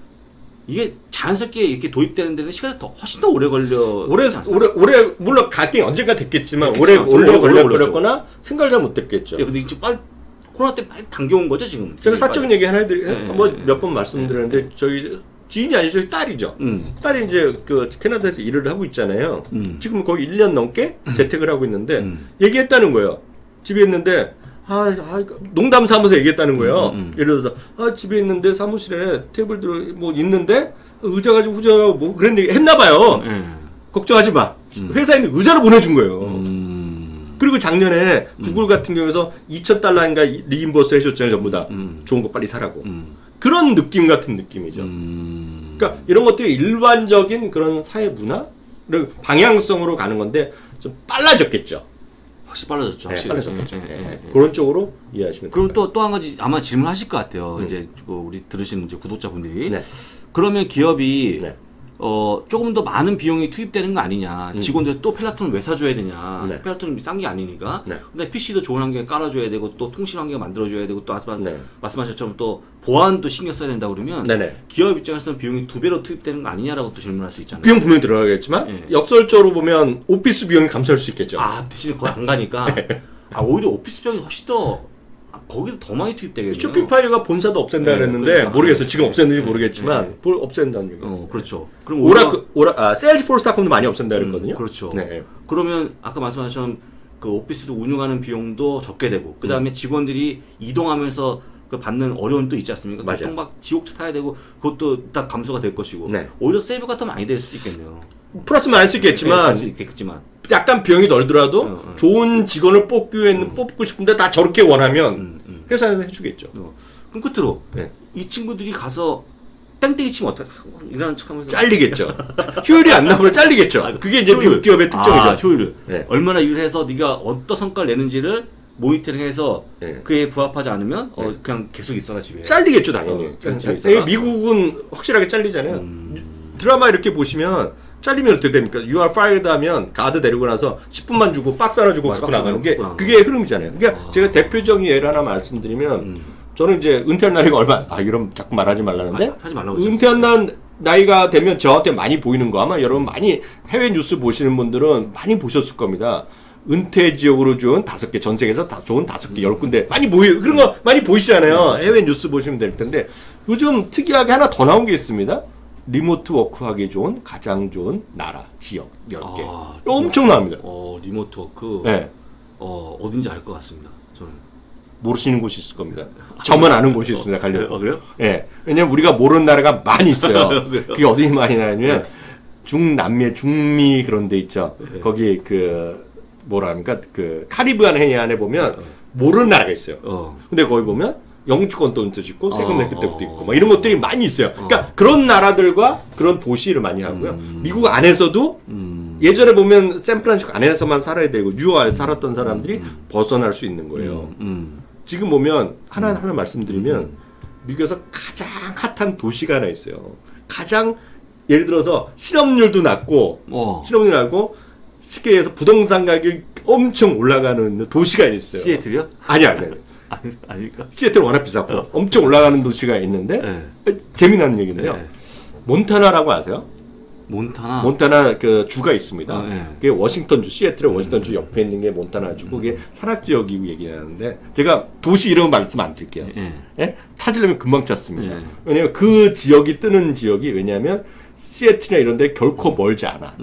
이게 자연스럽게 이렇게 도입되는 데는 시간이 훨씬 더 오래 오래 물론 갈등이 언젠가 됐겠지만 오래 걸렸거나 생각을 잘 못했겠죠. 근데 이제 빨리 코로나 때 빨리 당겨온 거죠 지금. 제가 사적인 얘기 하나 몇 번 말씀드렸는데 저희 지인이 아니죠. 저희 딸이죠. 딸이 이제 그 캐나다에서 일을 하고 있잖아요. 지금 거의 1년 넘게 재택을 하고 있는데 얘기했다는 거예요. 집에 있는데 농담 삼아서 얘기했다는 거예요. 예를 들어서 집에 있는데 사무실에 테이블들 뭐 있는데 의자 가지고 후져가고 뭐 그런 얘기 했나 봐요. 걱정하지 마. 회사에 있는 의자를 보내준 거예요. 그리고 작년에 구글 같은 경우에서 $2,000인가 리임버스 해줬잖아요. 전부 다. 좋은 거 빨리 사라고. 그런 느낌 같은 느낌이죠. 그러니까 이런 것들이 일반적인 그런 사회 문화, 방향성으로 가는 건데 좀 빨라졌겠죠. 확실히 빨라졌죠. 확실히. 빨라졌겠죠. 그런 쪽으로 이해하시면 그럼 또 한 가지 아마 질문하실 것 같아요. 이제 우리 들으시는 이제 구독자분들이 그러면 기업이 조금 더 많은 비용이 투입되는 거 아니냐. 직원들 또 펠라톤을 왜 사줘야 되냐. 네. 펠라톤이 싼 게 아니니까. 네. 근데 PC도 좋은 환경에 깔아줘야 되고, 또 통신 환경 만들어줘야 되고, 또 말씀하신 것처럼 또 보안도 신경 써야 된다 그러면 네네. 기업 입장에서는 비용이 2배로 투입되는 거 아니냐라고 또 질문할 수 있잖아요. 비용 분명히 들어가겠지만 네. 역설적으로 보면 오피스 비용이 감소할 수 있겠죠. 대신 거의 안 가니까. 네. 오히려 오피스 비용이 훨씬 더 거기도 더 많이 투입되겠네요. 쇼피파이가 본사도 없앤다 그랬는데 그러니까. 모르겠어요. 지금 없앴는지 모르겠지만 없앤다는 얘기. 그렇죠. 그럼 세일즈포스닷컴도 많이 없앤다 그랬거든요. 그렇죠. 네. 그러면 아까 말씀하신 그 오피스를 운영하는 비용도 적게 되고 그 다음에 직원들이 이동하면서 그 받는 어려움도 있지 않습니까? 보통 막 지옥차 타야 되고 그것도 다 감소가 될 것이고 네. 오히려 세이브가 더 많이 될 수도 있겠네요. 플러스는 안 수 있겠지만 약간 비용이 덜더라도 좋은 직원을 뽑고 싶은데 다 저렇게 원하면 회사에서 해주겠죠. 그럼 끝으로 이 친구들이 가서 땡땡이 치면 이라는 척하면서 잘리겠죠. 효율이 안 나오면 잘리겠죠. 그게 이제 미국 기업의 특징이죠. 효율을 얼마나 일을 해서 네가 어떤 성과를 내는지를 모니터링해서 그에 부합하지 않으면 그냥 계속 있어라 집에. 잘리겠죠 당연히. 미국은 확실하게 잘리잖아요. 드라마 이렇게 보시면 잘리면 어떻게 됩니까? You are fired 하면 가드 데리고 나서 10분만 주고 박스 하나 주고 갖고 나가는 게 그게 흐름이잖아요. 그러니까 제가 대표적인 예를 하나 말씀드리면 저는 이제 은퇴한 나이가 이런 자꾸 말하지 말라는데 하지 말라고 은퇴한 나이가 되면 저한테 많이 보이는 거 아마 여러분 많이 해외 뉴스 보시는 분들은 많이 보셨을 겁니다. 은퇴 지역으로 준 5개, 전 세계에서 좋은 5개, 10군데 많이 그런 거 많이 보이시잖아요. 해외 뉴스 보시면 될 텐데 요즘 특이하게 하나 더 나온 게 있습니다. 리모트 워크하기 좋은 가장 좋은 나라, 지역 10개. 엄청납니다. 리모트 워크. 네. 어딘지 알 것 같습니다. 저는 모르시는 곳이 있을 겁니다. 저만 아는 곳이 있습니다. 그래요? 네. 왜냐면 우리가 모르는 나라가 많이 있어요. 그게 어디 많이 나냐면 중남미, 중미 그런 데 있죠. 거기 뭐라 합니까? 카리브한 해안에 보면 모르는 나라가 있어요. 근데 거기 보면 영주권도 있고 세금 혜택도 있고 막 이런 것들이 많이 있어요. 그러니까 그런 나라들과 그런 도시를 많이 하고요. 미국 안에서도 예전에 보면 샌프란시스코 안에서만 살아야 되고 뉴욕에 살았던 사람들이 벗어날 수 있는 거예요. 지금 보면 하나 말씀드리면 미국에서 가장 핫한 도시가 하나 있어요. 가장 예를 들어서 실업률도 낮고 쉽게 얘기해서 부동산 가격이 엄청 올라가는 도시가 있어요. 시애틀이요? 아니야. 아닐까? 시애틀 워낙 비싸고 엄청 올라가는 도시가 있는데 재미난 얘기인데요. 몬타나라고 아세요? 몬타나 그 주가 있습니다. 그게 워싱턴주, 시애틀의 워싱턴주 옆에 있는 게 몬타나주고 그게 산악지역이고 얘기하는데 제가 도시 이름 말씀 안 드릴게요. 찾으려면 금방 찾습니다. 왜냐면 그 지역이 뜨는 지역이 왜냐면 시애틀이나 이런 데 결코 멀지 않아.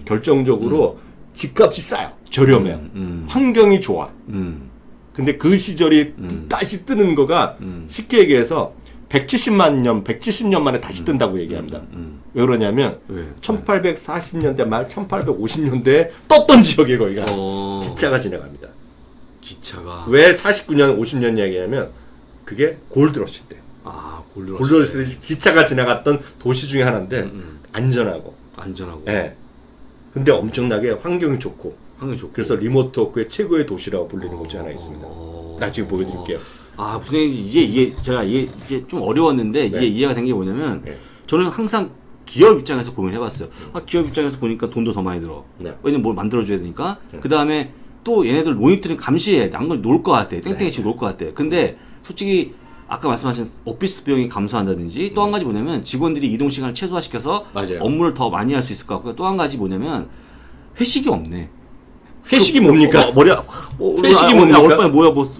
결정적으로 집값이 싸요. 저렴해요. 환경이 좋아. 근데 그 시절이 다시 뜨는 거가 쉽게 얘기해서 170년 만에 다시 뜬다고 얘기합니다. 왜 그러냐면 1840년대 말 1850년대에 떴던 지역에 거기가 기차가 지나갑니다. 기차가 왜 49년 50년 이야기냐면 그게 골드러시 때. 골드러시 때 기차가 지나갔던 도시 중에 하나인데 안전하고. 네. 근데 엄청나게 환경이 좋고. 그래서 리모트 워크의 최고의 도시라고 불리는 곳이 하나 있습니다. 나중에 보여드릴게요. 무슨 얘기인지 제가 이게 좀 어려웠는데 이제 이해가 된 게 뭐냐면 저는 항상 기업 입장에서 고민해봤어요. 기업 입장에서 보니까 돈도 더 많이 들어. 왜냐면 뭘 만들어줘야 되니까. 그 다음에 또 얘네들 모니터링 감시해. 난 걸 놀 것 같아. 땡땡이 치고 놀 것 같아. 근데 솔직히 아까 말씀하신 오피스 비용이 감소한다든지 또 한 가지 뭐냐면 직원들이 이동 시간을 최소화시켜서 업무를 더 많이 할 수 있을 것 같고요. 또 한 가지 뭐냐면 회식이 없네. 회식이 뭡니까? 회식이 뭡니까?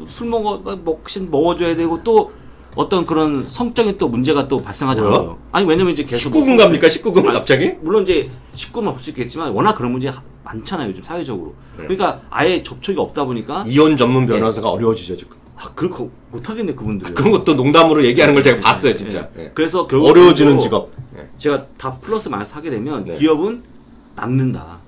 술 먹어줘야 되고 또 어떤 그런 성적인 또 문제가 또 발생하잖아요. 아니 왜냐면 이제 계속 19금 갑니까? 19금 갑자기? 물론 이제 19금 없을 수 있겠지만 워낙 그런 문제 많잖아요 요즘 사회적으로. 그러니까 아예 접촉이 없다 보니까 이혼 전문 변호사가 어려워지죠 지금. 그거 못하겠네 그분들. 그런 것도 농담으로 얘기하는 걸 제가 봤어요 진짜. 그래서 결국 어려워지는 직업. 제가 다 플러스 마이너스 하게 되면 기업은 남는다.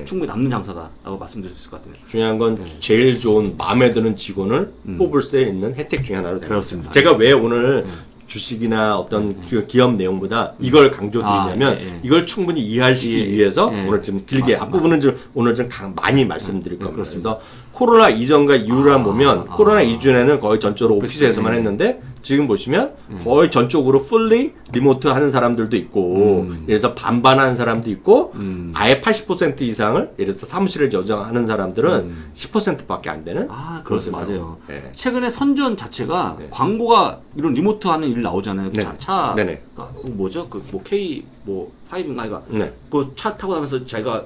충분히 남는 장사다라고 말씀드릴 수 있을 것 같아요. 중요한 건 제일 좋은 마음에 드는 직원을 뽑을 수 있는 혜택 중에 하나로 그렇습니다. 제가 왜 오늘 주식이나 어떤 기업 내용보다 이걸 강조드리냐면 이걸 충분히 이해하시기 위해서 오늘 좀 길게 앞부분은 좀 오늘 좀 많이 말씀드릴 겁니다. 그래서 코로나 이전과 이후를 보면 코로나 이전에는 거의 전적으로 오피스에서만 했는데 지금 보시면 거의 전적으로 fully 리모트 하는 사람들도 있고 그래서 반반 하는 사람도 있고 아예 80% 이상을 예를 들어서 사무실을 저장하는 사람들은 10%밖에 안 되는 그렇습니다. 맞아요. 네. 최근에 선전 자체가 광고가 이런 리모트 하는 일 나오잖아요. 네. 차 네네. 뭐죠? 그 뭐 K 뭐 5인가 아이가 네. 그 차 타고 가면서 자기가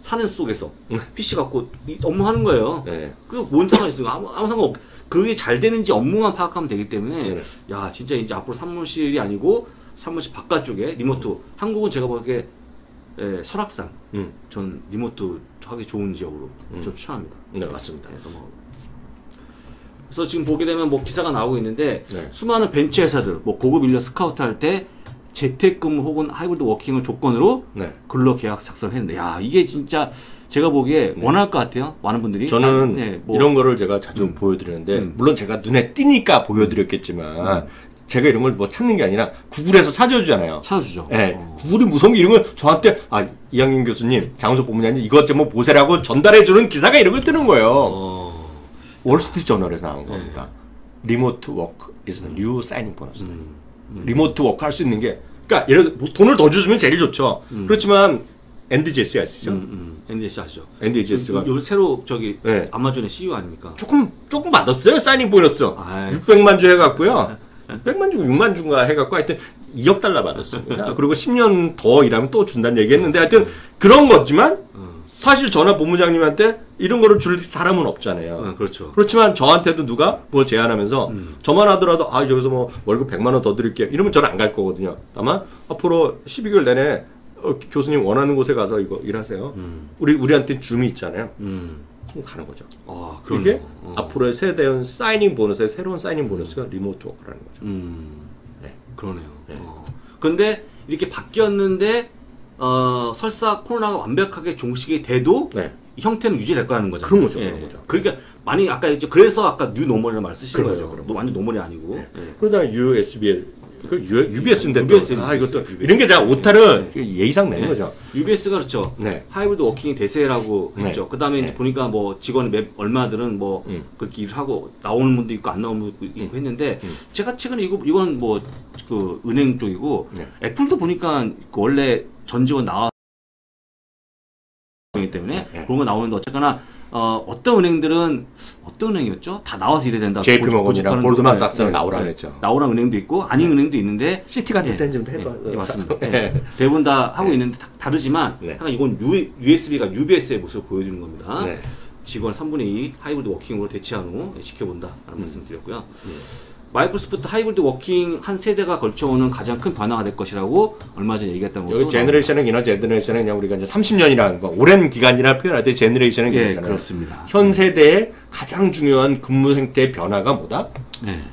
사는 속에서 PC 갖고 업무하는 거예요. 네. 그 뭔 상관이 있어요? 아무 상관 없. 그게 잘 되는지 업무만 파악하면 되기 때문에 네. 야 진짜 이제 앞으로 사무실이 아니고 사무실 바깥쪽에 리모트. 한국은 제가 보기에 설악산 전 리모트 하기 좋은 지역으로 좀 추천합니다. 네, 맞습니다. 그래서 지금 보게 되면 뭐 기사가 나오고 있는데 네. 수많은 벤처 회사들 뭐 고급 인력 스카우트 할 때 재택근무 혹은 하이브리드 워킹을 조건으로 네. 근로계약 작성했는데 야 이게 진짜 제가 보기에 원할 것 같아요. 많은 분들이 저는 뭐 이런 거를 제가 자주 보여드리는데 물론 제가 눈에 띄니까 보여드렸겠지만 제가 이런 걸 뭐 찾는 게 아니라 구글에서 찾아주잖아요. 찾아주죠. 네. 구글이 무서운 게 이런 걸 저한테 이학년 교수님 장소 본부장님 이것 좀 보세라고 전달해주는 기사가 이런 걸 뜨는 거예요. 월스트리트 저널에서 나온 겁니다. 리모트 워크 is the new signing bonus. 리모트 워크 할 수 있는 게 그러니까 예를 들어 돈을 더 주면 제일 좋죠. 그렇지만 NDJS 아시죠? NDJS 아시죠? NDJS가 요 새로 저기 네. 아마존의 CEO 아닙니까? 조금 받았어요. 사이닝 보너스. 600만 주 해갖고요. 600만 주고 6만 주가 해갖고 하여튼 2억 달러 받았습니다. 그리고 10년 더 일하면 또 준다는 얘기했는데 하여튼 그런 거지만 사실 전화 본부장님한테 이런 거를 줄 사람은 없잖아요. 그렇죠. 그렇지만 저한테도 누가 뭐 제안하면서 저만 하더라도 여기서 뭐 월급 100만 원 더 드릴게요. 이러면 저는 안 갈 거거든요. 다만 앞으로 12개월 내내 교수님 원하는 곳에 가서 이거 일하세요. 우리한테 줌이 있잖아요. 그럼 가는 거죠. 이게 앞으로의 세대의 사이닝 보너스의 새로운 사이닝 보너스가 리모트 워크라는 거죠. 네. 그러네요. 네. 그런데 이렇게 바뀌었는데 설사 코로나가 완벽하게 종식이 돼도 네. 이 형태는 유지될 거라는 거잖아요. 그런 거죠. 예. 그런 거죠. 그러니까 많이 아까 이제 그래서 아까 뉴 노멀이라는 말 쓰신 그런 거죠. 거죠. 완전 노멀이 아니고. 네. 예. 그러다가 USBL UBS인데 UBS, 이것도 UBS. 이런 게 다 오타를 예의상 내는 거죠. UBS가 그렇죠. 네. 하이브리드 워킹 대세라고 네. 했죠. 그다음에 이제 보니까 뭐 직원 얼마들은 뭐 그렇게 일을 하고 나오는 분도 있고 안 나오는 분도 있고 했는데 제가 최근에 이건 뭐 그 은행 쪽이고 애플도 보니까 그 원래 전 직원 나와 기 때문에 그런 거 나오는데 어쨌거나 어떤 은행들은 어떤 은행이었죠? 다 나와서 일해야 된다. JP 모건이랑 골드만 삭스는 나오라 그랬죠. 나오라 은행도 있고 아닌 은행도 있는데 시티 같은 때는 좀 해봐. 맞습니다. 대부분 다 하고 있는데 다르지만 약간 이건 USB가 UBS의 모습을 보여주는 겁니다. 직원 3분의 2 하이브리드 워킹으로 대체한 후 지켜본다라는 말씀 드렸고요. 마이크로소프트 하이브리드 워킹 한 세대가 걸쳐오는 가장 큰 변화가 될 것이라고 얼마 전에 얘기했던 거고. 여기 제너레이션은 이너 제너레이션은 그냥 우리가 이제 30년이라는 거 오랜 기간이라 표현할 때 제너레이션은 예, 그렇습니다. 현 세대의 가장 중요한 근무 형태의 변화가 뭐다?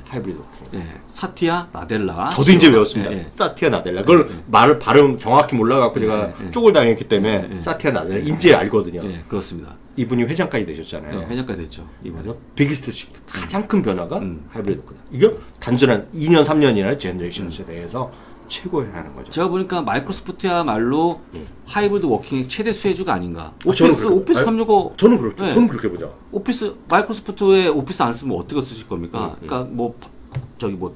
하이브리드 워킹. 사티아 나델라. 저도 이제 외웠습니다. 사티아 나델라. 그걸 말을 발음 정확히 몰라갖고 제가 쪽을 당했기 때문에 사티아 나델라 이제 알거든요. 그렇습니다. 이분이 회장까지 되셨잖아요. 회장까지 됐죠. 이번에 비기스트 시프트 가장 큰 변화가 하이브리드 워크다. 이게 단순한 2년 3년이나 제너레이션 세대에서 최고라는 거죠. 제가 보니까 마이크로소프트야말로 하이브리드 워킹의 최대 수혜주가 아닌가. 오피스 365. 저는 그렇죠. 저는 그렇게 보죠. 마이크로소프트의 오피스 안 쓰면 어떻게 쓰실 겁니까? 그러니까 뭐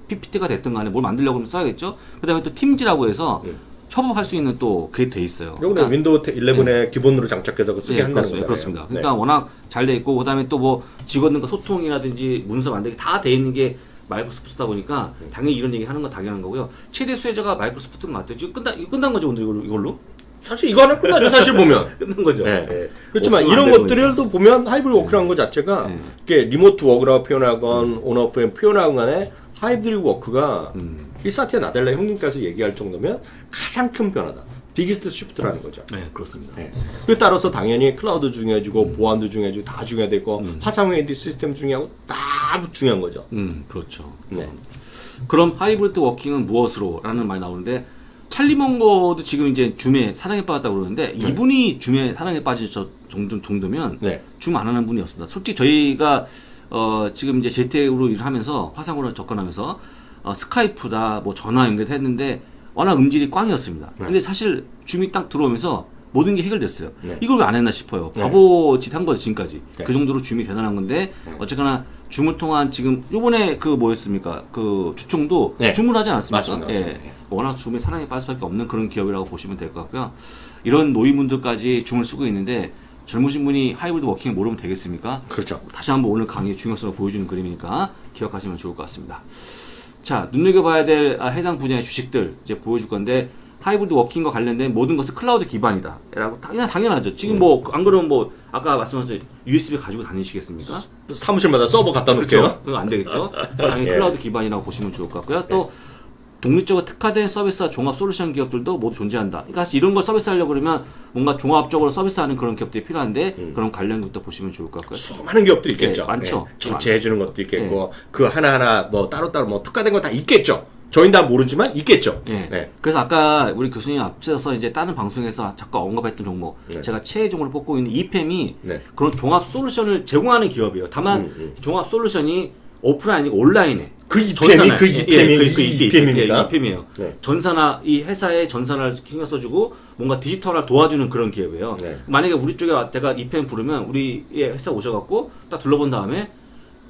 PPT가 됐든 간에 뭘 만들려고 하면 써야겠죠. 그다음에 또 팀즈라고 해서 협업할 수 있는 또 그게 돼 있어요. 그러니까 윈도우 11에 기본으로 장착해서 쓰게 한다는 거잖아요. 그렇습니다. 그러니까 워낙 잘 돼 있고 그다음에 또 뭐 직원들과 소통이라든지 문서 만들기 다 돼 있는 게 마이크로소프트다 보니까 당연히 이런 얘기 하는 건 당연한 거고요. 최대 수혜자가 마이크로소프트인 것 같아요. 지금 끝난 거죠, 오늘 이걸로? 사실 이거 하나 끝나죠. 사실 보면 끝난 거죠. 그렇지만 이런 것들도 보면 하이브리드 워크라는 것 자체가 이게 리모트 워크라고 표현하건 온오프에 표현하건 간에 하이브리드 워크가 이 사티아 나델라 형님께서 얘기할 정도면 가장 큰 변화다. 비기스트 시프트라는 거죠. 네, 그렇습니다. 그에 따라서 당연히 클라우드 중요해지고 보안도 중요해지고 다 중요해지고 화상회의 시스템 중요하고 다 중요한 거죠. 그렇죠. 그럼 하이브리드 워킹은 무엇으로? 라는 말이 나오는데 찰리 멍거도 지금 이제 줌에 사랑에 빠졌다고 그러는데 이분이 줌에 사랑에 빠질 정도면 줌 안 하는 분이었습니다. 솔직히 저희가 지금 이제 재택으로 일을 하면서 화상으로 접근하면서 스카이프다 뭐 전화 연결했는데 워낙 음질이 꽝이었습니다. 근데 사실 줌이 딱 들어오면서 모든 게 해결됐어요. 네. 이걸 왜 안 했나 싶어요. 네. 바보짓 한 거죠, 지금까지. 네. 그 정도로 줌이 대단한 건데, 어쨌거나 줌을 통한 지금, 요번에 그 뭐였습니까? 그 주총도 네. 줌을 하지 않았습니까? 맞습니다. 예. 워낙 줌에 사랑에 빠질 수밖에 없는 그런 기업이라고 보시면 될 것 같고요. 이런 노인분들까지 줌을 쓰고 있는데, 젊으신 분이 하이브리드 워킹을 모르면 되겠습니까? 그렇죠. 다시 한번 오늘 강의의 중요성을 보여주는 그림이니까 기억하시면 좋을 것 같습니다. 자, 눈여겨봐야 될 해당 분야의 주식들 이제 보여줄 건데, 하이브리드 워킹과 관련된 모든 것은 클라우드 기반이다 라고 당연하죠. 지금 뭐 안 그러면 뭐 아까 말씀하신 USB 가지고 다니시겠습니까? 사무실마다 서버 갖다 놓을게요. 그렇죠. 그거 안 되겠죠. 당연히 예. 클라우드 기반이라고 보시면 좋을 것 같고요. 또 독립적으로 특화된 서비스와 종합 솔루션 기업들도 모두 존재한다. 그러니까 이런 걸 서비스하려고 그러면 뭔가 종합적으로 서비스하는 그런 기업들이 필요한데 그런 관련 기업도 보시면 좋을 것 같고요. 수많은 기업들이 있겠죠. 네, 많죠. 전체해주는 것도 있겠고 그 하나하나 뭐 따로따로 뭐 특화된 거 다 있겠죠. 저희는 다 모르지만 있겠죠. 네. 네. 그래서 아까 우리 교수님 앞서서 이제 다른 방송에서 잠깐 언급했던 종목, 제가 최애 종목을 뽑고 있는 이팸이 그런 종합 솔루션을 제공하는 기업이에요. 다만 종합 솔루션이 오프라인 아니고 온라인에 그 이팸이 그 이팸입니까? 이팸이에요. 네. 전산화 이 회사의 전산화를 신경 써주고 뭔가 디지털화 도와주는 그런 기업이에요. 네. 만약에 우리 쪽에 내가 이팸 부르면 우리 회사 오셔갖고 딱 둘러본 다음에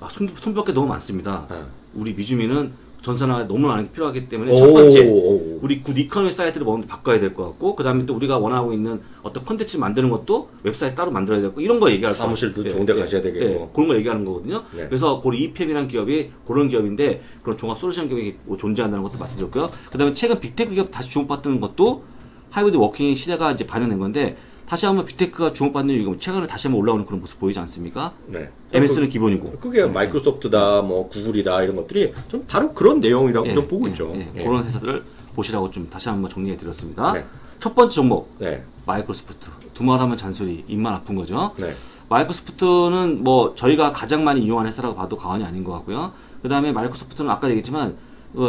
손볼 게 너무 많습니다. 우리 미주민은 전산화가 너무 많이 필요하기 때문에 첫 번째 우리 굿 이커노미 사이트를 먼저 바꿔야 될 것 같고 그 다음에 또 우리가 원하고 있는 어떤 컨텐츠 만드는 것도 웹사이트 따로 만들어야 되고 이런 거 얘기할 거예요. 사무실도 좋은 데 가셔야 되겠고 그런 거 얘기하는 거거든요. 네. 그래서 그 이팸이라는 기업이 그런 기업인데 그런 종합 솔루션 기업이 존재한다는 것도 말씀드렸고요. 그 다음에 최근 빅테크 기업 다시 주목받는 것도 하이브리드 워킹 시대가 이제 반영된 건데 다시 한번 빅테크가 주목받는 이유가 최근에 다시 한번 올라오는 그런 모습 보이지 않습니까? 네. MS는 기본이고. 그게 마이크로소프트다, 뭐 구글이다 이런 것들이 좀 바로 그런 내용이라고 좀 보고 있죠. 그런 회사들을 보시라고 좀 다시 한번 정리해 드렸습니다. 네. 첫 번째 종목 네. 마이크로소프트. 두말하면 잔소리, 입만 아픈 거죠. 네. 마이크로소프트는 뭐 저희가 가장 많이 이용하는 회사라고 봐도 과언이 아닌 것 같고요. 그 다음에 마이크로소프트는 아까 얘기했지만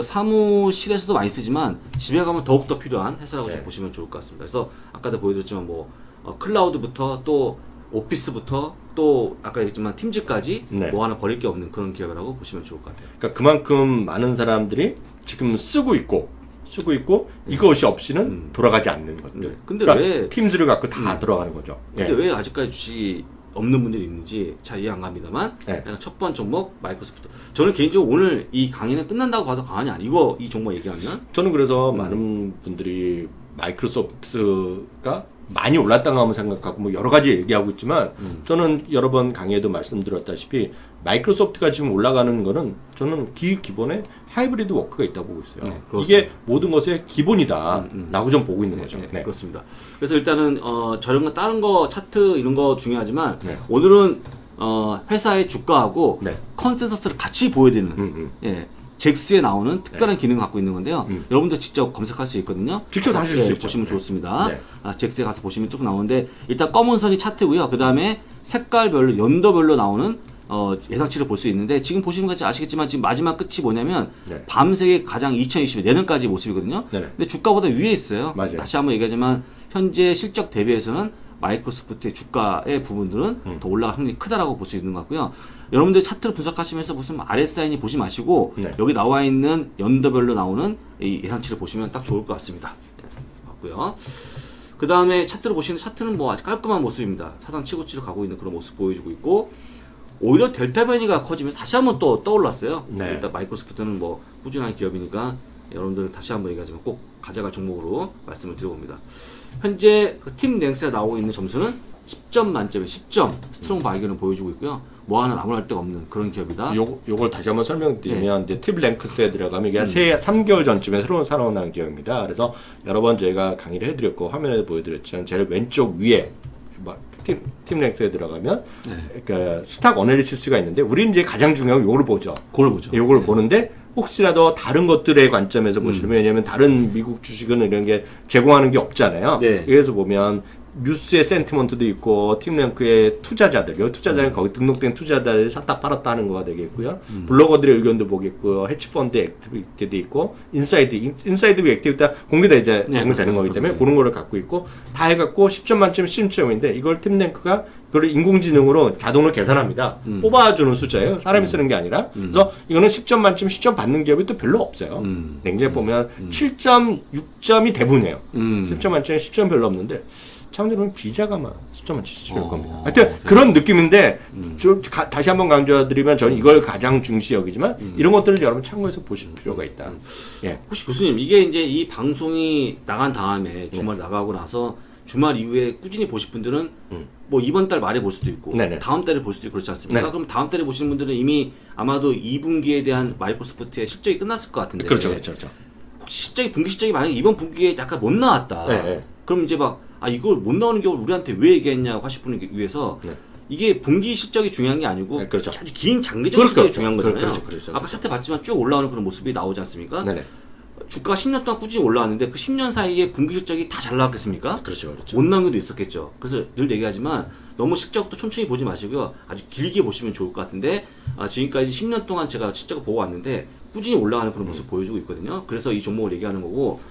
사무실에서도 많이 쓰지만 집에 가면 더욱더 필요한 회사라고 좀 보시면 좋을 것 같습니다. 그래서 아까도 보여드렸지만 뭐 클라우드부터 또 오피스부터 또 아까 얘기했지만 팀즈까지 뭐 하나 버릴 게 없는 그런 기업이라고 보시면 좋을 것 같아요. 그러니까 그만큼 많은 사람들이 지금 쓰고 있고 이것이 없이는 돌아가지 않는 것들. 근데 그러니까 왜 팀즈를 갖고 다 들어가는 거죠. 근데 왜 아직까지 주식이 없는 분들이 있는지 잘 이해 안 갑니다만 첫 번째 종목 마이크로소프트. 저는 개인적으로 오늘 이 강의는 끝난다고 봐도 과언이 아니고 이 종목 얘기하면 저는 그래서 많은 분들이 마이크로소프트가 많이 올랐다고 하면 생각하고 뭐 여러 가지 얘기하고 있지만 저는 여러 번 강의에도 말씀드렸다시피 마이크로소프트가 지금 올라가는 거는 저는 기본에 하이브리드 워크가 있다고 보고 있어요. 이게 모든 것의 기본이다 라고 좀 보고 있는 거죠. 네. 그렇습니다. 그래서 일단은 저런 거 다른 거 차트 이런 거 중요하지만 오늘은 회사의 주가하고 컨센서스를 같이 보여드리는 잭스에 나오는 특별한 기능을 갖고 있는 건데요. 여러분들 직접 검색할 수 있거든요. 직접 하실 수 있죠. 보시면 좋습니다. 잭스에 가서 보시면 쭉 나오는데 일단 검은 선이 차트고요. 그 다음에 색깔별로 연도별로 나오는 예상치를 볼 수 있는데 지금 보시는 것같이 아시겠지만 지금 마지막 끝이 뭐냐면 밤색이 가장 2020년 내년까지 모습이거든요. 근데 주가보다 위에 있어요. 맞아요. 다시 한번 얘기하지만 현재 실적 대비해서는 마이크로소프트의 주가의 부분들은 더 올라갈 확률이 크다라고 볼 수 있는 것 같고요. 여러분들 차트를 분석하시면서 무슨 RSI니 보지 마시고 여기 나와 있는 연도별로 나오는 이 예상치를 보시면 딱 좋을 것 같습니다. 맞고요. 그 다음에 차트를 보시는 차트는 뭐 아주 깔끔한 모습입니다. 사상 최고치로 가고 있는 그런 모습 보여주고 있고 오히려 델타 변이가 커지면서 다시 한번 또 떠올랐어요. 일단 마이크로소프트는 뭐 꾸준한 기업이니까 여러분들은 다시 한번 얘기하지만 꼭 가져갈 종목으로 말씀을 드려봅니다. 현재 그 팀 랭스에 나오고 있는 점수는 10점 만점에 10점 스트롱 발견을 보여주고 있고요. 뭐 하나 나무랄 데가 없는 그런 기업이다. 요걸 다시 한번 설명드리면 이제 팁 랭크스에 들어가면 이게 3개월 전쯤에 새로운 살아난 기업입니다. 그래서 여러 번 저희가 강의를 해드렸고 화면에도 보여드렸지만 제일 왼쪽 위에 팀 랭크스에 들어가면 그러니까 스탁 어널리시스가 있는데 우리는 이제 가장 중요한 건 요걸 보죠. 그걸 보죠. 요걸 보는데 혹시라도 다른 것들의 관점에서 보시면 왜냐면 다른 미국 주식은 이런 게 제공하는 게 없잖아요. 그래서 보면 뉴스의 센티먼트도 있고 팀랭크의 투자자들, 여기 투자자는 거기 등록된 투자자들이 샀다 팔았다 하는 거가 되겠고요. 블로거들의 의견도 보겠고요. 헤지펀드 액티비티도 있고 인사이드 액티비티가 공개돼 이제 공개되는 거기 때문에 그런 거를 갖고 있고 다 해갖고 10점 만점 10점인데 이걸 팀랭크가 그걸 인공지능으로 자동으로 계산합니다. 뽑아주는 숫자예요. 사람이 쓰는 게 아니라. 그래서 이거는 10점 만점 10점 받는 기업이 또 별로 없어요. 냉정히 보면 7점, 6점이 대부분이에요. 10점 만점에 10점 별로 없는데 창조는 비자가 막 10점만 치실 겁니다. 하여튼 그런 느낌인데 다시 한번 강조드리면 저는 이걸 가장 중시 여기지만 이런 것들을 여러분 참고해서 보실 필요가 있다. 예. 혹시 교수님 이게 이제 이 방송이 나간 다음에 주말 나가고 나서 주말 이후에 꾸준히 보실 분들은 뭐 이번 달 말에 볼 수도 있고 다음 달에 볼 수도 있고 그렇지 않습니까? 그럼 다음 달에 보시는 분들은 이미 아마도 2분기에 대한 마이크로소프트의 실적이 끝났을 것 같은데 그렇죠. 혹시 실적이 분기 실적이 만약에 이번 분기에 약간 못 나왔다. 그럼 이제 막 이걸 못 나오는 경우 우리한테 왜 얘기했냐고 하실 분을 위해서 이게 분기 실적이 중요한 게 아니고 아주 긴 장기적 실적이 중요한 거잖아요. 아까 차트 봤지만 쭉 올라오는 그런 모습이 나오지 않습니까? 주가가 10년 동안 꾸준히 올라왔는데 그 10년 사이에 분기 실적이 다 잘 나왔겠습니까? 그렇죠. 못 나온 경우도 있었겠죠. 그래서 늘 얘기하지만 너무 실적도 천천히 보지 마시고요. 아주 길게 보시면 좋을 것 같은데 지금까지 10년 동안 제가 실적을 보고 왔는데 꾸준히 올라가는 그런 모습 보여주고 있거든요. 그래서 이 종목을 얘기하는 거고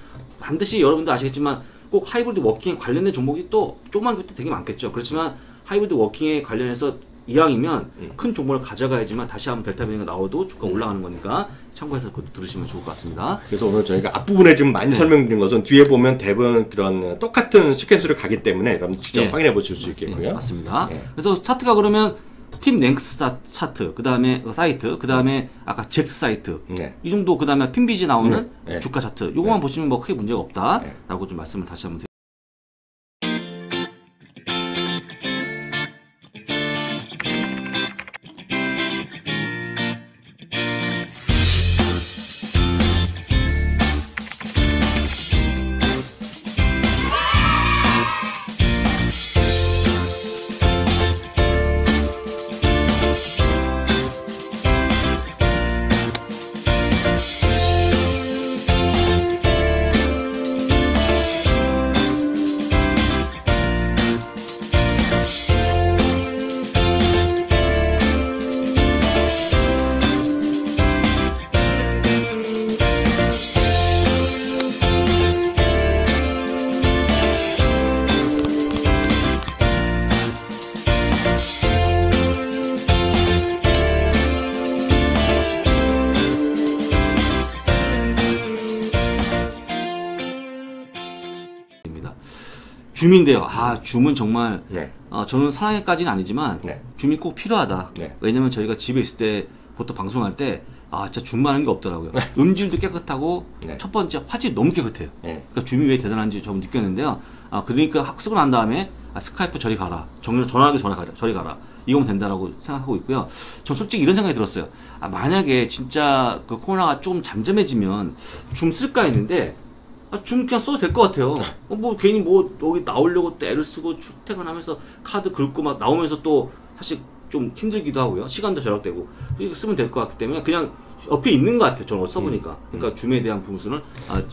반드시 여러분도 아시겠지만 꼭 하이브리드 워킹에 관련된 종목이 또 조그만 것도 되게 많겠죠. 그렇지만 하이브리드 워킹에 관련해서 이왕이면 큰 종목을 가져가야지만 다시 한번 델타 변이가 나와도 주가 올라가는 거니까 참고해서 그것도 들으시면 좋을 것 같습니다. 그래서 오늘 저희가 앞부분에 지금 많이 설명드린 것은 뒤에 보면 대부분 그런 똑같은 시퀀스를 가기 때문에 여러분 직접 확인해 보실 수 있겠고요. 맞습니다. 그래서 차트가 그러면 팀 랭스 차트, 그 다음에 사이트, 그 다음에 아까 잭스 사이트 이 정도, 그 다음에 핀비지 나오는 주가 차트 요거만 보시면 뭐 크게 문제가 없다라고 좀 말씀을 다시 한번 드립니다. 줌인데요. 줌은 정말 저는 사랑해까지는 아니지만 줌이 꼭 필요하다. 왜냐면 저희가 집에 있을 때 보통 방송할 때 진짜 줌만 하는 게 없더라고요. 음질도 깨끗하고 첫 번째 화질이 너무 깨끗해요. 그러니까 줌이 왜 대단한지 좀 느꼈는데요. 그러니까 학습을 한 다음에 스카이프 저리 가라. 전화하기 전에 저리 가라. 이거면 된다라고 생각하고 있고요. 전 솔직히 이런 생각이 들었어요. 만약에 진짜 그 코로나가 조금 잠잠해지면 줌 쓸까 했는데 줌 그냥 써도 될 것 같아요. 뭐 괜히 뭐 여기 나오려고 또 애를 쓰고 출퇴근하면서 카드 긁고 막 나오면서 또 사실 좀 힘들기도 하고요. 시간도 절약되고 이거 쓰면 될 것 같기 때문에 그냥 옆에 있는 것 같아요. 저는 써보니까. 그러니까 줌에 대한 부분을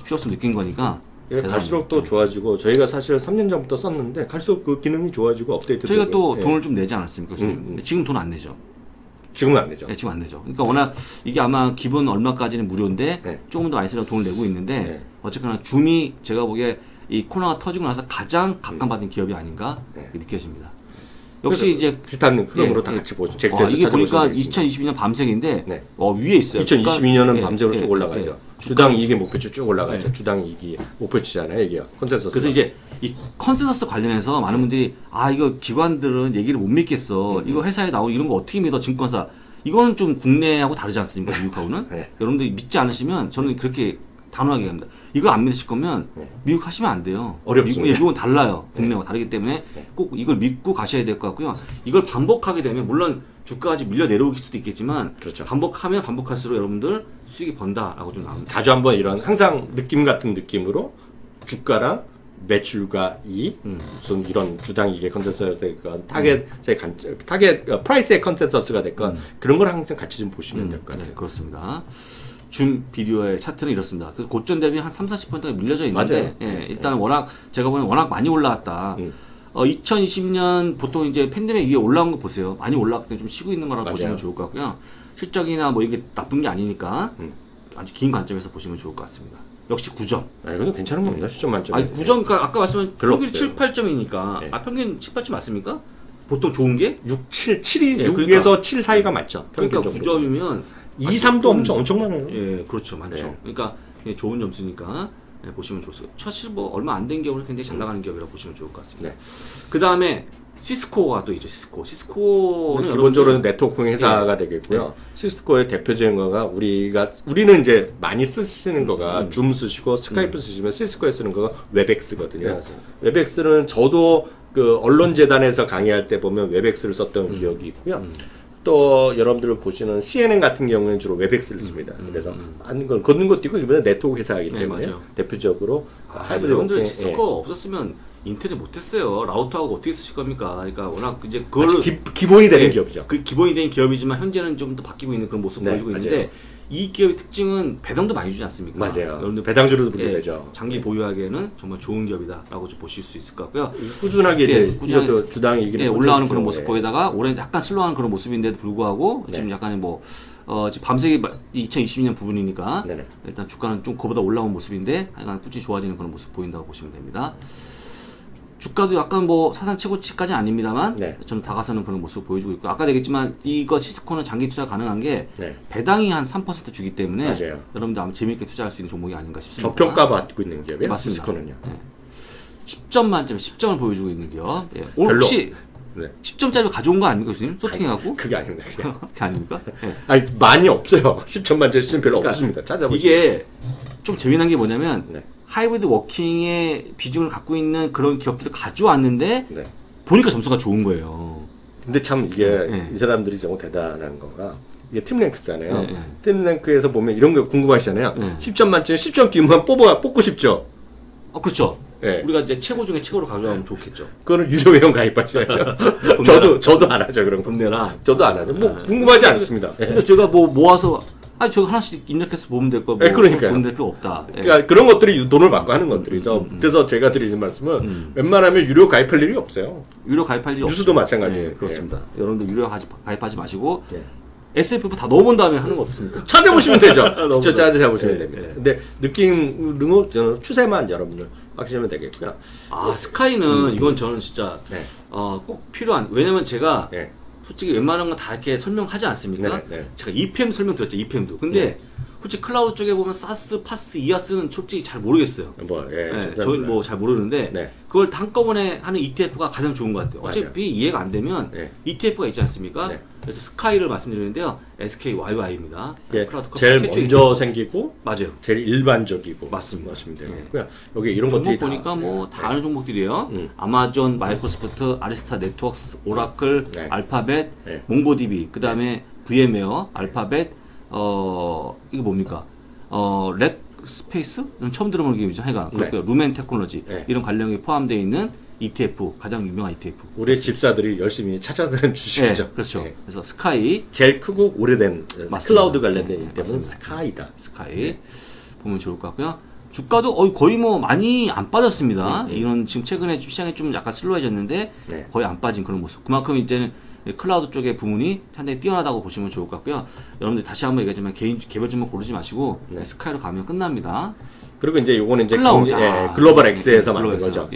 필요성 느낀 거니까. 갈수록 또 좋아지고 저희가 사실 3년 전부터 썼는데 갈수록 그 기능이 좋아지고 업데이트. 저희가 또 돈을 좀 내지 않았습니까? 지금 돈 안 내죠. 지금은 안 내죠. 지금 안 내죠. 그러니까 워낙 이게 아마 기본 얼마까지는 무료인데 조금 더 많이 쓰려고 돈을 내고 있는데 어쨌거나 줌이 제가 보기에 이 코로나가 터지고 나서 가장 각광받은 기업이 아닌가 느껴집니다. 역시 이제 비슷한 흐름으로 다 같이 보죠. 이게 보니까 2022년 밤색인데 위에 있어요. 2022년은 밤색으로 쭉 올라가죠. 주당 이익의 목표치 쭉 올라가죠. 주당 이익이 목표치잖아요. 이게 컨센서스. 그래서 이제 이 컨센서스 관련해서 많은 분들이 이거 기관들은 얘기를 못 믿겠어. 이거 회사에 나오고 이런 거 어떻게 믿어 증권사. 이거는 좀 국내하고 다르지 않습니까? 미국하고는. 여러분들이 믿지 않으시면 저는 그렇게 단호하게 합니다. 이걸 안 믿으실 거면 미국 하시면 안 돼요. 어렵습니다. 미국은 달라요. 국내하고 다르기 때문에 꼭 이걸 믿고 가셔야 될 것 같고요. 이걸 반복하게 되면 물론 주가가 아직 밀려 내려올 수도 있겠지만 반복하면 반복할수록 여러분들 수익이 번다라고 좀 나옵니다. 자주 한번 이런 항상 느낌 같은 느낌으로 주가랑 매출과 이익, 무슨 이런 주당 이익의 컨센서스가 됐건 타겟 프라이스의 컨센서스가 됐건 그런 걸 항상 같이 좀 보시면 될 것 같아요. 그렇습니다. 줌 비디오의 차트는 이렇습니다. 그래서 고점 대비 한 30~40%가 밀려져 있는데 일단 워낙 제가 보면 워낙 많이 올라왔다. 2020년 보통 이제 팬데믹 위에 올라온 거 보세요. 많이 올라왔기 때문에 좀 쉬고 있는 거라고 보시면 좋을 것 같고요. 실적이나 뭐 이게 나쁜 게 아니니까 아주 긴 관점에서 보시면 좋을 것 같습니다. 역시 9점. 이것도 괜찮은 겁니다. 10점 만점에. 9점, 그러니까 아까 말씀한 평균 7, 8점이니까 평균 7, 8점 맞습니까? 보통 좋은 게? 6, 7, 7이 6에서 7 사이가 맞죠. 그러니까 9점이면 2, 3도 엄청 많아요. 그렇죠. 많죠. 그러니까 좋은 점수니까 네, 보시면 좋습니다. 사실 뭐 얼마 안 된 기업은 굉장히 잘 나가는 기업이라고 보시면 좋을 것 같습니다. 네. 그 다음에 시스코가 또 있죠. 시스코는 기본적으로는 네트워크 회사가 되겠고요. 시스코의 대표적인 거가 우리는 이제 많이 쓰시는 거가 줌 쓰시고 스카이프 쓰시면 시스코에 쓰는 거가 웹엑스거든요. 네, 웹엑스는 저도 그 언론재단에서 강의할 때 보면 웹엑스를 썼던 기억이 있고요. 또 여러분들 보시는 CNN 같은 경우는 주로 웹엑스를 씁니다. 그래서 걷는 것도 있고 이번에 네트워크 회사이기 때문에 맞아요. 대표적으로 여러분들 시스코 없었으면 인터넷 못했어요. 라우터하고 어떻게 쓰실 겁니까? 그러니까 워낙 이제 그걸 기본이 되는 기업이죠. 그 기본이 된 기업이지만 현재는 좀 더 바뀌고 있는 그런 모습을 보여주고 있는데 이 기업의 특징은 배당도 많이 주지 않습니까? 맞아요. 여러분들 배당주로도 분류되죠. 장기 보유하기에는 정말 좋은 기업이다라고 좀 보실 수 있을 것 같고요. 꾸준하게 주당이 올라가는 그런 모습 보이다가 올해 약간 슬로우하는 그런 모습인데도 불구하고 지금 약간의 뭐 지금 밤새기 2020년 부분이니까 일단 주가는 좀 그보다 올라온 모습인데 약간 꾸준히 좋아지는 그런 모습 보인다고 보시면 됩니다. 주가도 약간 뭐 사상 최고치까지 아닙니다만 좀 다가서는 그런 모습을 보여주고 있고 아까 얘기했지만 이거 시스코는 장기 투자 가능한 게 배당이 한 3% 주기 때문에 여러분들 아마 재미있게 투자할 수 있는 종목이 아닌가 싶습니다. 저평가 받고 있는 기업이에요? 맞습니다. 시스코는요. 10점 만점에 10점을 보여주고 있는 기업. 오늘 혹시 10점짜리 가져온 거 아닙니까, 교수님? 소팅해갖고? 그게 아닙니다. 그게 아닙니까? 아니, 많이 없어요. 10점 만점에 10점 별로 없습니다. 찾아보시면. 이게 좀 재미난 게 뭐냐면 하이브리드 워킹의 비중을 갖고 있는 그런 기업들을 가져왔는데 보니까 점수가 좋은 거예요. 근데 참 이게 이 사람들이 정말 대단한 거가 이게 팀랭크스잖아요. 팀랭크에서 보면 이런 거 궁금하시잖아요. 10점 만점에 10점 끼우면 뽑고 싶죠. 그렇죠. 우리가 이제 최고 중에 최고로 가져가면 좋겠죠. 그거는 유료 회원 가입하셔야죠. 저도 안 하죠. 그런 거. 돈 내라. 저도 안 하죠. 뭐 궁금하지 않습니다. 근데 제가 뭐 모아서 저거 하나씩 입력해서 보면 될 거. 뭐 그러니까요. 돈 낼 필요 없다. 그러니까 그런 것들이 돈을 받고 하는 것들이죠. 그래서 제가 드리는 말씀은 웬만하면 유료 가입할 일이 없어요. 유료 가입할 일이 없어요. 뉴스도 마찬가지예요. 그렇습니다. 여러분들 유료 가입하지 마시고 S&P 다 넣어본 다음에 하는 거 어떻습니까? 찾아보시면 되죠. 직접 찾아보시면 됩니다. 근데 느낌으로 저는 추세만 여러분들 확실하면 되겠고요. 스카이는 이건 저는 진짜 꼭 필요한. 왜냐면 제가 솔직히 웬만한 건 다 이렇게 설명하지 않습니까? 제가 EPM 설명 드렸죠. EPM도. 근데 솔직히 클라우드 쪽에 보면 사스, 파스, 이아스는 솔직히 잘 모르겠어요. 저는 뭐 잘 모르는데 그걸 한꺼번에 하는 ETF가 가장 좋은 것 같아요. 어차피 이해가 안 되면 ETF가 있지 않습니까? 그래서 스카이를 말씀드리는데요. SKYY입니다. 제일 먼저 생기고 맞아요. 제일 일반적이고 맞습니다. 되고요. 여기 이런 것들이 보니까 뭐 다 아는 종목들이에요. 아마존, 마이크로소프트, 아리스타 네트워크스, 오라클, 알파벳, 몽고DB, 그 다음에 VM웨어, 알파벳, 이거 뭡니까? 렉 스페이스는 처음 들어보는 기업이죠. 하여간 그렇고요. 루멘 테크놀로지 이런 관련이 포함되어 있는 ETF, 가장 유명한 ETF. 우리 집사들이 열심히 찾아다니는 주식이죠. 그렇죠. 그래서 스카이 제일 크고 오래된 클라우드 관련된 ETF는 스카이다. 스카이 보면 좋을 것 같고요. 주가도 거의 뭐 많이 안 빠졌습니다. 이런 지금 최근에 시장이 좀 약간 슬로해졌는데 거의 안 빠진 그런 모습. 그만큼 이제는 클라우드 쪽의 부문이 상당히 뛰어나다고 보시면 좋을 것 같고요. 여러분들 다시 한번 얘기하지만 개별 종목 고르지 마시고 스카이로 가면 끝납니다. 그리고 이제 요거는 이제 글로벌 X에서 만든 거죠.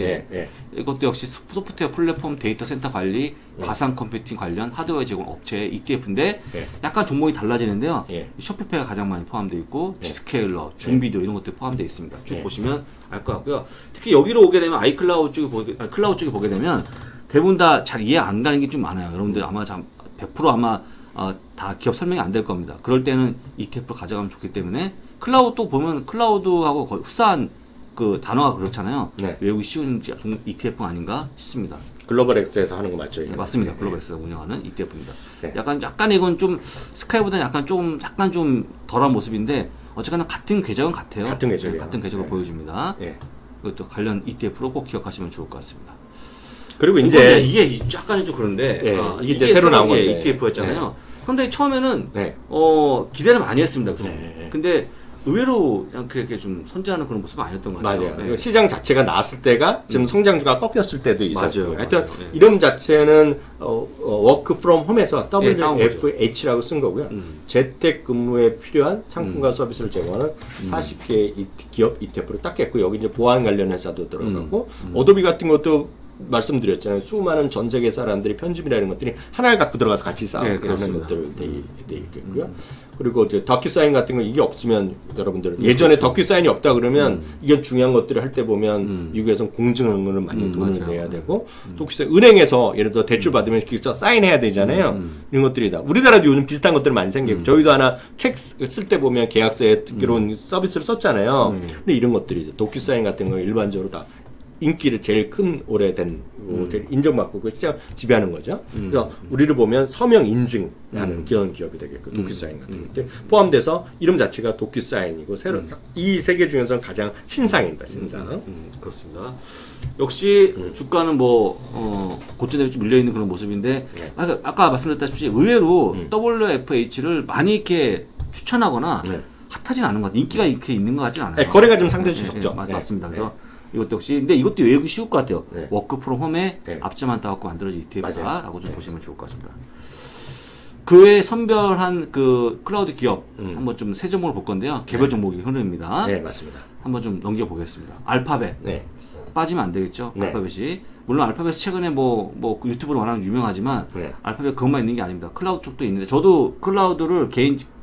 이것도 역시 소프트웨어 플랫폼 데이터 센터 관리, 가상 컴퓨팅 관련 하드웨어 제공 업체 ETF인데 약간 종목이 달라지는데요. 쇼피페이가 가장 많이 포함되어 있고 지스케일러, 줌비디오 이런 것들이 포함되어 있습니다. 쭉 보시면 알 것 같고요. 특히 여기로 오게 되면 클라우드 쪽에 보게 되면 대부분 다 잘 이해 안 가는 게 좀 많아요. 여러분들 아마 100% 아마 다 기업 설명이 안 될 겁니다. 그럴 때는 ETF를 가져가면 좋기 때문에 클라우드 보면 클라우드하고 거의 흡사한 그 단어가 그렇잖아요. 외우기 쉬운 ETF 아닌가 싶습니다. 글로벌 X에서 하는 거 맞죠? 맞습니다. 글로벌 X에서 운영하는 ETF입니다. 약간 이건 좀 스카이보다는 약간 좀 덜한 모습인데 어쨌거나 같은 궤적은 같아요. 같은 궤적이에요. 같은 궤적을 보여줍니다. 이것도 관련 ETF로 꼭 기억하시면 좋을 것 같습니다. 그리고 이제 이게 약간은 좀 그런데 이게 이제 새로 나온 건데 ETF였잖아요. 근데 처음에는 기대를 많이 했습니다. 근데 의외로 그냥 그렇게 좀 선제하는 그런 모습은 아니었던 것 같아요. 맞아요. 시장 자체가 나왔을 때가 지금 성장주가 꺾였을 때도 있었고요. 하여튼 이름 자체는 워크 프롬 홈에서 WFH라고 쓴 거고요. 재택 근무에 필요한 상품과 서비스를 제공하는 40개의 기업 ETF를 딱 깼고 여기 이제 보안 관련 회사도 들어가고 어도비 같은 것도 말씀드렸잖아요. 수많은 전 세계 사람들이 편집이라는 것들이 하나를 갖고 들어가서 같이 싸우는 것들 돼 있겠고요. 그리고 이제 덕큐사인 같은 거 이게 없으면 여러분들 예전에 덕큐사인이 없다 그러면 이게 중요한 것들을 할 때 보면 미국에서는 공증을 많이 돈을 내야 되고 덕큐사인 은행에서 예를 들어 대출 받으면 기서 사인해야 되잖아요. 이런 것들이 다 우리나라도 요즘 비슷한 것들 많이 생기고 저희도 하나 책 쓸 때 보면 계약서에 그런 서비스를 썼잖아요. 근데 이런 것들이 덕큐사인 같은 거 일반적으로 다 인기를 제일 큰 오래된 인정받고 그 시장 지배하는 거죠. 그래서 우리를 보면 서명 인증하는 그런 기업이 되겠고 도큐사인 같은 것들 포함돼서 이름 자체가 도큐사인이고 새로 이 세계 중에서는 가장 신상입니다. 신상. 그렇습니다. 역시 주가는 뭐 고점 대비 좀 밀려 있는 그런 모습인데 아까 말씀드렸다시피 의외로 WFH를 많이 이렇게 추천하거나 핫하진 않은 것 같아요. 인기가 이렇게 있는 것 같지는 않아요. 거래가 좀 상대적으로 적죠. 맞습니다. 그래서 이것도 역시 근데 이것도 외우기 쉬울 것 같아요. 워크 프롬 홈에 앞자만 따갖고 만들어진 ETF다라고 좀 보시면 좋을 것 같습니다. 그 외에 선별한 그 클라우드 기업 한번 좀 세 종목을 볼 건데요. 개별 종목이 흐름입니다. 네, 맞습니다. 한번 좀 넘겨보겠습니다. 알파벳 빠지면 안 되겠죠. 알파벳이 물론 알파벳 최근에 뭐 유튜브로 워낙 유명하지만 알파벳 그것만 있는 게 아닙니다. 클라우드 쪽도 있는데 저도 클라우드를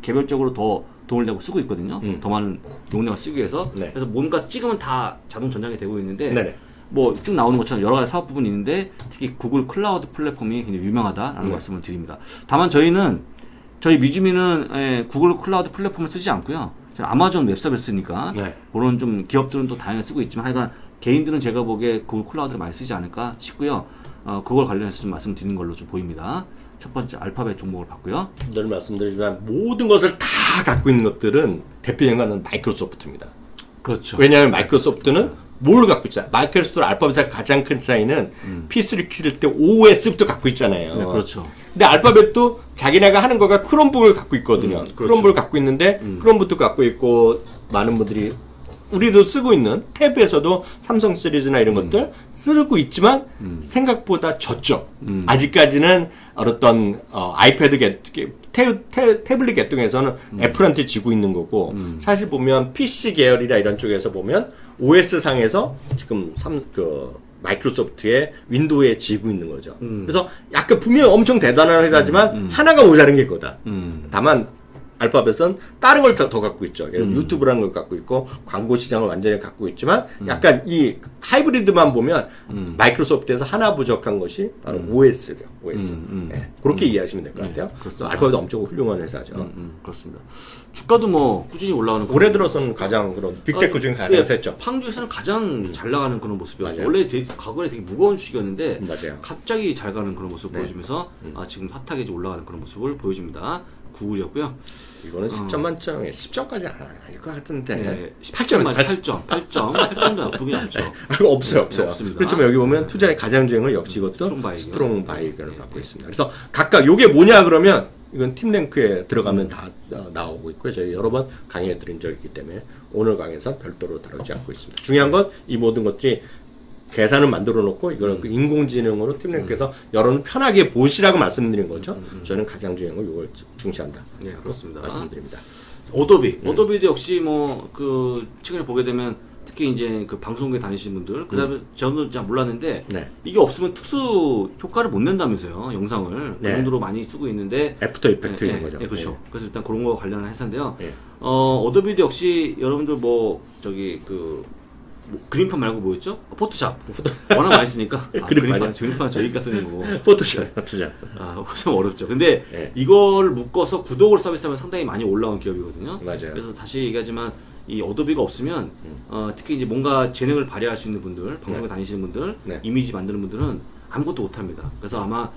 개별적으로 더 돈을 내고 쓰고 있거든요. 더 많은 용량을 쓰기 위해서. 그래서 뭔가 찍으면 다 자동 전장이 되고 있는데 뭐 쭉 나오는 것처럼 여러 가지 사업 부분이 있는데 특히 구글 클라우드 플랫폼이 굉장히 유명하다라는 말씀을 드립니다. 다만 저희 미주미는 구글 클라우드 플랫폼을 쓰지 않고요. 아마존 웹 서비스니까 그런 좀 기업들은 또 다양하게 쓰고 있지만 하여간 개인들은 제가 보기에 구글 클라우드를 많이 쓰지 않을까 싶고요. 그걸 관련해서 좀 말씀드리는 걸로 좀 보입니다. 첫 번째 알파벳 종목을 봤고요. 늘 말씀드리지만 모든 것을 다 갖고 있는 것들은 대표적인 마이크로소프트입니다. 그렇죠. 왜냐하면 마이크로소프트는 뭘 갖고 있잖아요. 마이크로소프트 알파벳의 가장 큰 차이는 PC를 키울 때 OS부터 갖고 있잖아요. 네, 그렇죠. 근데 알파벳도 자기네가 하는 거가 크롬북을 갖고 있거든요. 그렇죠. 크롬북을 갖고 있는데 크롬북도 갖고 있고 많은 분들이 우리도 쓰고 있는 탭에서도 삼성 시리즈나 이런 것들 쓰고 있지만 생각보다 졌죠. 아직까지는 어떤 아이패드 태블릿 계통에서는 애플한테 지고 있는 거고 사실 보면 PC 계열이나 이런 쪽에서 보면 OS 상에서 지금 마이크로소프트의 윈도우에 지고 있는 거죠. 그래서 약간 분명히 엄청 대단한 회사지만 하나가 모자른 게 있거다. 다만 알파벳은 다른 걸 더 갖고 있죠. 예를 들어 유튜브라는 걸 갖고 있고 광고 시장을 완전히 갖고 있지만 약간 이 하이브리드만 보면 마이크로소프트에서 하나 부족한 것이 바로 OS죠. OS. 그렇게 이해하시면 될 것 같아요. 알파벳도 엄청 훌륭한 회사죠. 그렇습니다. 주가도 뭐 꾸준히 올라가는 올해 들어서는 가장 그런 빅테크 중에 가장 셌죠. 팡주에서는 가장 잘 나가는 그런 모습이었어요. 원래 과거에 되게 무거운 주식이었는데 갑자기 잘 가는 그런 모습을 보여주면서 지금 핫하게 올라가는 그런 모습을 보여줍니다. 9월이었고요. 이거는 10점 만점에 10점까지 아닐 것 같은데 8점도 나쁘게 없죠. 없어요. 없습니다. 그렇지만 여기 보면 투자의 가장 주행을 역시 이것도 스트롱 바이를 갖고 있습니다. 그래서 각각 요게 뭐냐 그러면 이건 팀랭크에 들어가면 다 나오고 있고요. 저희 여러 번 강의해 드린 적이 있기 때문에 오늘 강의에서 별도로 다루지 않고 있습니다. 중요한 건 이 모든 것들이 계산을 만들어 놓고 이거는 그 인공지능으로 팀랭크에서 여러분 편하게 보시라고 말씀드린 거죠. 저는 가장 중요한 걸 이걸 중시한다. 네, 그렇습니다. 말씀드립니다. 어도비도 역시 뭐 그 최근에 보게 되면 특히 이제 그 방송국에 다니시는 분들 그다음에 저는 잘 몰랐는데 이게 없으면 특수 효과를 못 낸다면서요. 영상을 그 정도로 많이 쓰고 있는데 애프터 이펙트 이런 거죠. 그렇죠. 그래서 일단 그런 거 관련한 회사인데요. 어도비도 역시 여러분들 뭐 저기 그림판 말고 뭐였죠? 포토샵. 워낙 많이 쓰니까. 그림판 저희가 쓰는 거고. 포토샵. 좀 어렵죠. 근데 이걸 묶어서 구독을 서비스하면 상당히 많이 올라온 기업이거든요. 맞아요. 그래서 다시 얘기하지만 이 어도비가 없으면 특히 이제 뭔가 재능을 발휘할 수 있는 분들, 방송에 다니시는 분들, 이미지 만드는 분들은 아무것도 못합니다. 그래서 아마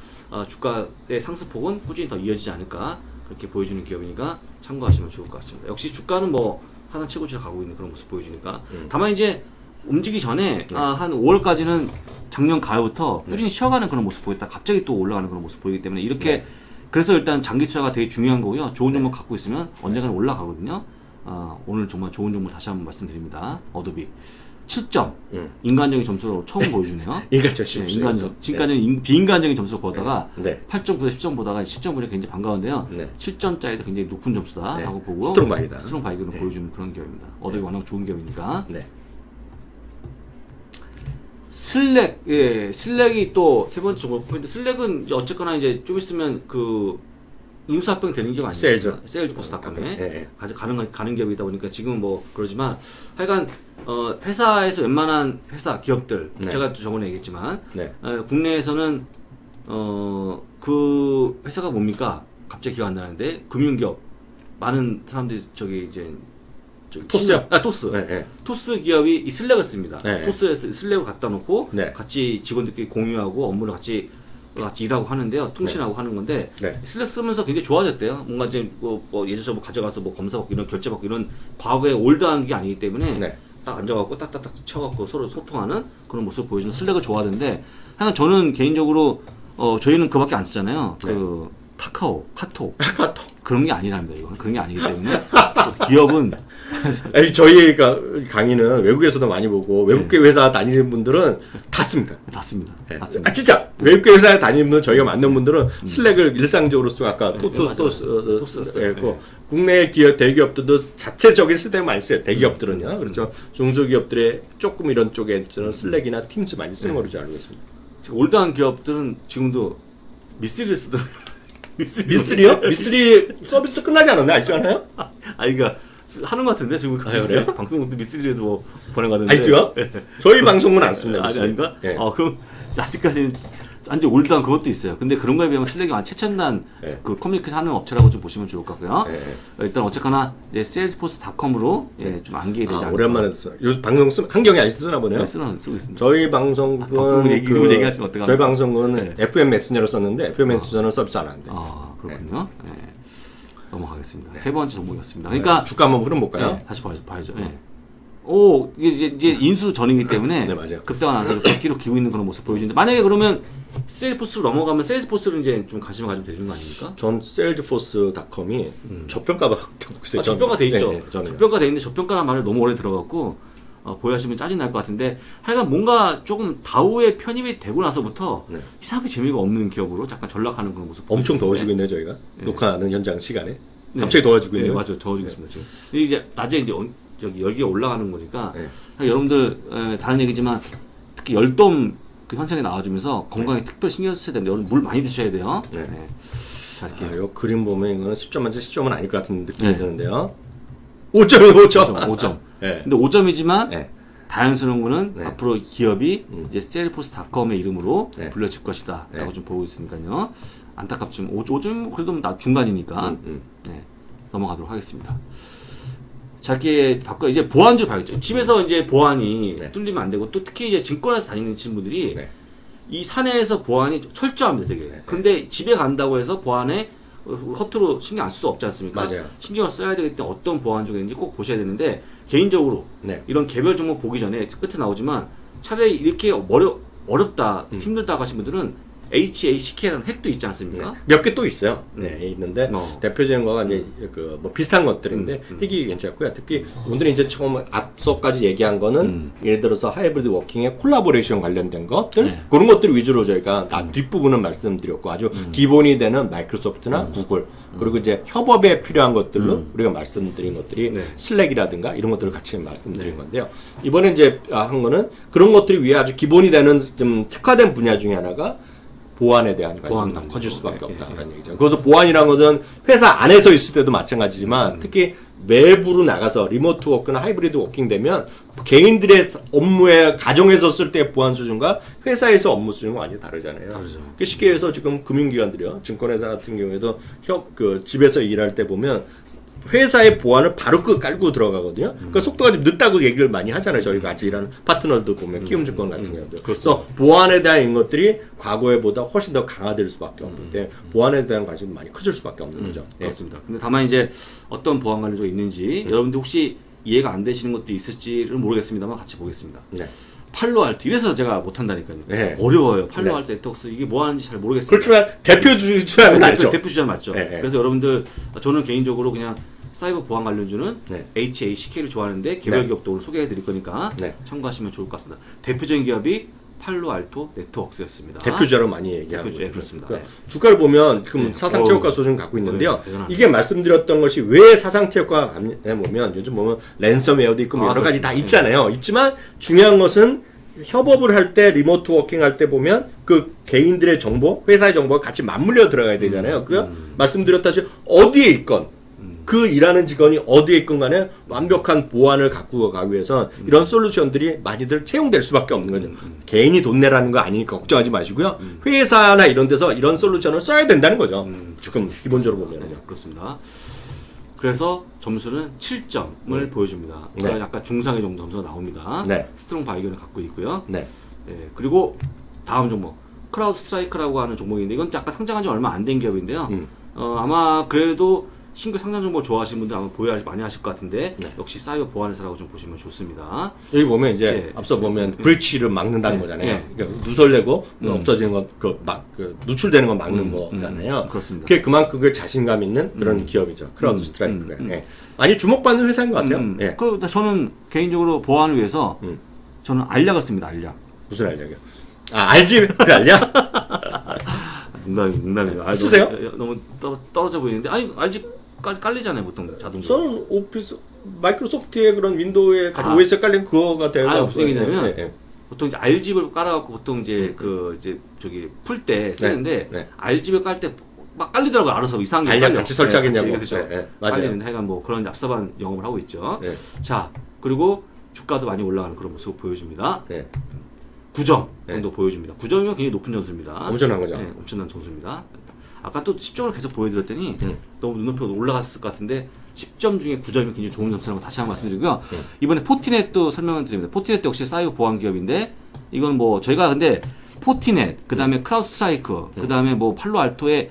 주가의 상승폭은 꾸준히 더 이어지지 않을까 그렇게 보여주는 기업이니까 참고하시면 좋을 것 같습니다. 역시 주가는 뭐 하나 최고치를 가고 있는 그런 모습 보여주니까. 다만 이제 움직이기 전에 한 5월까지는 작년 가을부터 꾸준히 쉬어가는 그런 모습 보였다 갑자기 또 올라가는 그런 모습 보이기 때문에 이렇게 그래서 일단 장기 투자가 되게 중요한 거고요. 좋은 종목 갖고 있으면 언젠가는 올라가거든요. 오늘 정말 좋은 종목 다시 한번 말씀드립니다. 어도비 7점 인간적인 점수로 처음 보여주네요. 지금까지는 비인간적인 점수를 보다가 8.9에 10점 보다가 10점 보니까 굉장히 반가운데요. 7점짜리도 굉장히 높은 점수다 하고 보고 스트롱 바이크를 보여주는 그런 기업입니다. 어도비 워낙 좋은 기업이니까. 슬랙, 예, 슬랙이 또 세 번째 포인트. 슬랙은 이제 어쨌거나 이제 좀 있으면 그 인수합병 되는 기업 아니죠? 세일즈포스닷컴에 네. 가는 기업이다 보니까 지금은 뭐 그러지만 하여간 회사에서 웬만한 회사 기업들 네. 제가 또 저번에 얘기했지만 네. 국내에서는 그 회사가 뭡니까? 갑자기 기억 안 나는데 금융기업 많은 사람들이 저기 이제 토스요? 토스. 네, 네. 토스 기업이 이 슬랙을 씁니다. 네. 토스에서 슬랙을 갖다 놓고 네. 같이 직원들끼리 공유하고 업무를 같이 일하고 하는데요. 통신하고 네. 하는 건데 네. 슬랙 쓰면서 굉장히 좋아졌대요. 뭔가 이제 뭐 예전처럼 가져가서 뭐 검사받고 이런 결제받고 이런 과거에 올드한 게 아니기 때문에 네. 딱 앉아갖고 딱딱딱 쳐갖고 서로 소통하는 그런 모습을 보여주는 슬랙을 좋아하는데 하여간 저는 개인적으로 저희는 그밖에 안 쓰잖아요. 네. 그 카카오, 카톡 카톡. 그런 게 아니랍니다. 이건 그런 게 아니기 때문에 기업은 아니, 저희가 강의는 외국에서도 많이 보고 외국계 회사 다니는 분들은 다 씁니다. 맞습니다. 네. 맞습니다. 아, 진짜 외국계 회사에 다니는 분들 저희가 만난 분들은 슬랙을 일상적으로 쓰고 아까 토스 했고 국내 기업 대기업들도 자체적인 시스템을 많이 써요. 대기업들은요. 그렇죠. 중소기업들의 조금 이런 쪽에 저는 슬랙이나 팀스 많이 쓰는 걸로 알고 있습니다. 올드한 기업들은 지금도 미쓰리를 쓰더라고요. 미쓰리요? 미쓰리 서비스 끝나지 않았나요? 아직도 하나요? 그러니까 하는 것 같은데 지금 그래요? 방송국도 미쓰리에서 뭐 보내가던데. 아직도요? 저희 방송은 안 씁니다. 아닌가? 네. 그럼 아직까지는 완전 올드한 그것도 있어요. 근데 그런 거에 비하면 슬랙이 완전 최첨단 네. 그 커뮤니케이션 하는 업체라고 좀 보시면 좋을 것 같고요. 네. 일단 어쨌거나 세일즈포스닷컴으로 좀 안기게 되지 않을까. 오랜만에 됐어요. 요 방송 환경이 아직 쓰나 보네요. 네, 쓰고 있습니다. 저희 방송은 방송 얘기하시면 어떡합니까? 저희 방송은 네. FM 메신저로 썼는데 FM 메신저는 서비스 안 하는데. 그렇군요. 네. 넘어가겠습니다. 세 번째 종목이었습니다. 그러니까 주가 한번 흐려볼까요? 네, 다시 봐야죠. 네. 오, 이제 인수 전이기 때문에 네, 맞아요. 급등가 나서 100kg 기고 있는 그런 모습 보여주는데 만약에 그러면 세일포스로 넘어가면 세일즈포스를 이제 좀 관심을 가지면 되는 거 아닙니까? 전 세일즈포스닷컴이 저평가받고 있어요. 저평가 돼 있죠. 네, 저평가 돼 있는데 저평가라는 말을 너무 오래 들어갖고 보여하시면 짜증 날 것 같은데 하여간 뭔가 조금 다우에 편입이 되고 나서부터 네. 이상하게 재미가 없는 기업으로 잠깐 전락하는 그런 모습. 엄청 더워지고 있네요, 저희가. 녹화하는 현장 시간에. 갑자기 더워지고 있네요. 네, 맞아요. 더워지고 있습니다, 지금. 이제 낮에 이제 저기 열기가 올라가는 거니까 네. 여러분들 다른 얘기지만 특히 열돔 그 현상이 나와주면서 건강에 특별 신경 쓰셔야 됩니다. 여러분 물 많이 드셔야 돼요. 네. 네. 자, 이렇게 요 그림 보면 이거는 10점 만점 10점은 아닐 것 같은 느낌이 네. 드는데요. 5점이에요, 5점. 5점. 네. 근데 5점이지만 네. 다행스러운 거는 네. 앞으로 기업이 이제 세일포스닷컴의 이름으로 네. 불려질 것이다 라고 네. 좀 보고 있으니까요. 안타깝지만 5점 그래도 중간이니까 네. 넘어가도록 하겠습니다. 자, 이렇게 바꿔 이제 보안주 봐야죠. 집에서 이제 보안이 네. 뚫리면 안 되고 또 특히 이제 증권회사 다니는 친구들이 네. 이 사내에서 보안이 철저합니다, 되게. 네. 근데 집에 간다고 해서 보안에 허투루 신경 안 쓸 수 없지 않습니까? 맞아요. 신경을 써야 되기 때문에 어떤 보안주가 있는지 꼭 보셔야 되는데 개인적으로 네. 이런 개별 종목 보기 전에 끝에 나오지만 차라리 이렇게 어렵다, 힘들다고 하신 분들은 HACK라는 핵도 있지 않습니까? 네. 몇 개 또 있어요. 네, 있는데 대표적인 거가 이제 그 뭐 비슷한 것들인데 핵이 괜찮고요. 특히 오늘은 이제 처음 앞서까지 얘기한 거는 예를 들어서 하이브리드 워킹의 콜라보레이션 관련된 것들 네. 그런 것들 위주로 저희가 뒷부분은 말씀드렸고 아주 기본이 되는 마이크로소프트나 구글 그리고 이제 협업에 필요한 것들로 우리가 말씀드린 것들이 네. 슬랙이라든가 이런 것들을 같이 말씀드린 건데요. 이번에 이제 한 거는 그런 것들이 위에 아주 기본이 되는 좀 특화된 분야 중에 하나가 보안에 대한 관심이 커질 수밖에 없다라는 얘기죠. 그래서 보안이라는 것은 회사 안에서 있을 때도 마찬가지지만 특히 외부로 나가서 리모트 워크나 하이브리드 워킹 되면 개인들의 업무에 가정에서 쓸 때 보안 수준과 회사에서 업무 수준은 완전히 다르잖아요. 다르죠. 쉽게 해서 지금 금융기관들이요, 증권회사 같은 경우에도 집에서 일할 때 보면 회사의 보안을 바로 깔고 들어가거든요. 그러니까 속도가 좀 늦다고 얘기를 많이 하잖아요. 저희가 같이 일하는 파트너도 보면 키움증권 같은 경우도. 그래서 보안에 대한 이런 것들이 과거에보다 훨씬 더 강화될 수밖에 없기 때문에 보안에 대한 관심이 많이 커질 수밖에 없는 거죠. 그렇습니다. 근데 다만 이제 어떤 보안 관련주가 있는지 여러분들 혹시 이해가 안 되시는 것도 있을지를 모르겠습니다만 같이 보겠습니다. 네. 팔로알토 이래서 제가 못한다니까요. 네. 어려워요. 팔로알토 네트워크스 이게 뭐 하는지 잘 모르겠어요. 그렇지만 대표 주자는 맞죠. 대표 주자 맞죠. 네. 그래서 여러분들 저는 개인적으로 그냥 사이버 보안 관련주는 HACK를 좋아하는데 개별 기업도 오늘 소개해 드릴 거니까 참고하시면 좋을 것 같습니다. 대표적인 기업이 팔로알토 네트워크스였습니다. 대표주자로 많이 얘기하고 있습니다. 그렇습니다. 그러니까 주가를 보면 지금 사상체육과 수준 갖고 있는데요. 이게 말씀드렸던 것이 왜 사상체육과 보면 요즘 보면 랜섬웨어도 있고 여러 가지 다 있잖아요. 있지만 중요한 것은 협업을 할 때 리모트 워킹 할 때 보면 그 개인들의 정보, 회사의 정보가 같이 맞물려 들어가야 되잖아요. 그 말씀드렸다시피 어디에 있건 그 일하는 직원이 어디에 있건 간에 완벽한 보안을 갖고 가기 위해서 이런 솔루션들이 많이들 채용될 수밖에 없는 거죠. 개인이 돈 내라는 거 아니니까 걱정하지 마시고요. 회사나 이런 데서 이런 솔루션을 써야 된다는 거죠. 지금 기본적으로 보면요. 네, 그렇습니다. 그래서 점수는 7점을 보여줍니다. 네. 약간 중상의 정도 점수가 나옵니다. 네. 스트롱 바이견을 갖고 있고요. 네. 네, 그리고 다음 종목 크라우드 스트라이크라고 하는 종목인데 이건 약간 상장한 지 얼마 안 된 기업인데요. 아마 그래도 신규 상장 정보를 좋아하시는 분들 아마 보유 많이 하실 것 같은데 네. 역시 사이버 보안 회사라고 좀 보시면 좋습니다. 여기 보면 이제 네. 앞서 보면 브리치를 막는다는 네. 거잖아요. 네. 그러니까 누설되고 없어지는 건 누출되는 건 막는 거잖아요. 그렇습니다. 그게 그만큼 그 자신감 있는 그런 기업이죠. 크라우드 스트라이크가. 예. 많이 주목받는 회사인 것 같아요. 예. 저는 개인적으로 보안을 위해서 저는 알약을 씁니다. 알약. 무슨 알약이요? 아, 알지? 그 알약? 농담이에요. 쓰세요? 너무 떨어져 보이는데 아니 알지 깔리잖아요 보통 자동으로. 저는 오피스 마이크로소프트의 그런 윈도우에 OS에 깔린 그거가 되는 거 무슨 얘기냐면 예. 보통 이제 R집을 깔아갖고 보통 이제 이제 저기 풀 때 쓰는데 네. R집을 깔 때 막 깔리더라고요. 알아서 이상하게 알약 깔려. 같이 설치하겠냐고. 그렇죠. 네, 맞아요. 깔리는 하여간 뭐 그런 얍삽한 영업을 하고 있죠. 네. 자 그리고 주가도 많이 올라가는 그런 모습을 보여줍니다. 네. 9점 네. 정도 보여줍니다. 9점이면 굉장히 높은 점수입니다. 엄청난 거죠. 네, 엄청난 점수입니다. 아까 또 10점을 계속 보여드렸더니 너무 눈높이가 올라갔을 것 같은데 10점 중에 9점이 굉장히 좋은 점수라고 다시 한번 말씀드리고요. 이번에 포티넷도 설명을 드립니다. 포티넷도 역시 사이버 보안 기업인데 이건 뭐 저희가 근데 포티넷, 그 다음에 크라우드 스트라이크, 그 다음에 뭐 팔로알토의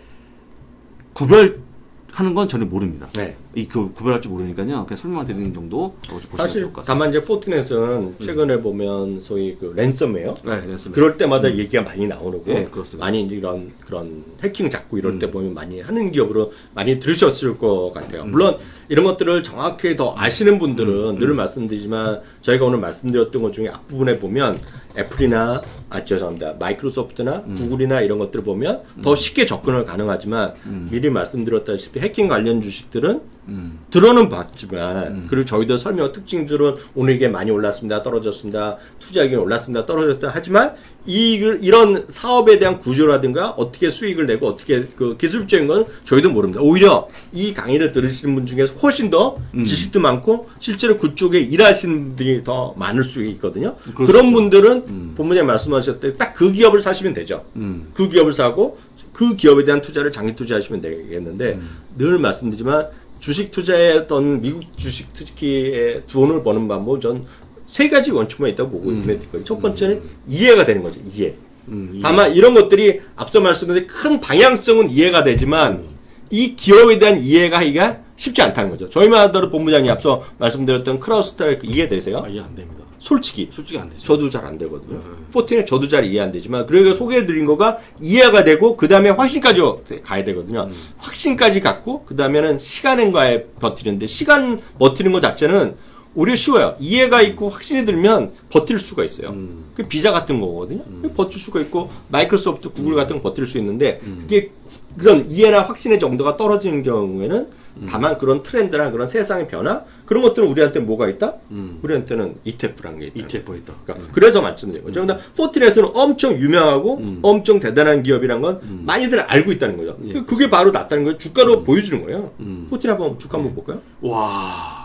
구별하는 건 전혀 모릅니다. 네. 이 구별할 줄 모르니까요. 그냥 설명만 드리는 정도 보시면 사실 좋을 것 같습니다. 다만 이제 포트넷은 최근에 보면 소위 그 랜섬웨어 네, 랜섬웨어. 그럴 때마다 얘기가 많이 나오고 네, 그렇습니다. 많이 이런 그런 해킹 잡고 이럴 때 보면 많이 하는 기업으로 많이 들으셨을 것 같아요. 물론 이런 것들을 정확히 더 아시는 분들은 늘 말씀드리지만 저희가 오늘 말씀드렸던 것 중에 앞부분에 보면 애플이나 죄송합니다. 마이크로소프트나 구글이나 이런 것들을 보면 더 쉽게 접근을 가능하지만 미리 말씀드렸다시피 해킹 관련 주식들은 들어는 봤지만 그리고 저희도 설명 특징들은 오늘 이게 많이 올랐습니다. 떨어졌습니다. 투자액이 올랐습니다. 떨어졌다 하지만 이런 사업에 대한 구조라든가 어떻게 수익을 내고 어떻게 그 기술적인 건 저희도 모릅니다. 오히려 이 강의를 들으시는 분 중에서 훨씬 더 지식도 많고 실제로 그쪽에 일하시는 분들이 더 많을 수 있거든요. 그런 분들은 본부장님 말씀하셨을 때 딱 그 기업을 사시면 되죠. 그 기업을 사고 그 기업에 대한 투자를 장기 투자하시면 되겠는데 늘 말씀드리지만 주식 투자의 어떤 미국 주식 특히에 돈을 버는 방법은 전 세 가지 원칙만 있다고 보고 있는 거예요. 첫 번째는 이해가 되는 거죠. 이해. 다만 이런 것들이 앞서 말씀드린 큰 방향성은 이해가 되지만 이 기업에 대한 이해가 하기가 쉽지 않다는 거죠. 저희만 하더라도 본부장이 앞서 말씀드렸던 크라우드 스트라이크 이해되세요? 이해 안 됩니다. 솔직히 안 되죠. 저도 잘 안 되거든요. 포틴에 저도 잘 이해 안 되지만 그러니까 소개해드린 거가 이해가 되고 그 다음에 확신까지 가야 되거든요. 확신까지 갖고 그 다음에는 시간과에 버티는데 시간 버티는 것 자체는 오히려 쉬워요. 이해가 있고 확신이 들면 버틸 수가 있어요. 그 비자 같은 거거든요. 버틸 수가 있고 마이크로소프트, 구글 같은 거 버틸 수 있는데 그게 그런 이해나 확신의 정도가 떨어지는 경우에는 다만 그런 트렌드나 그런 세상의 변화 그런 것들은 우리한테 뭐가 있다? 우리한테는 ETF라는 게 있다. ETF가 있다. 그러니까 그래서 말씀드린 거죠. 그런데 포트넷은 엄청 유명하고 엄청 대단한 기업이란 건 많이들 알고 있다는 거죠. 그게 바로 낫다는 거예요. 주가로 보여주는 거예요. 포트넷 한번 주가 한번 볼까요? 와.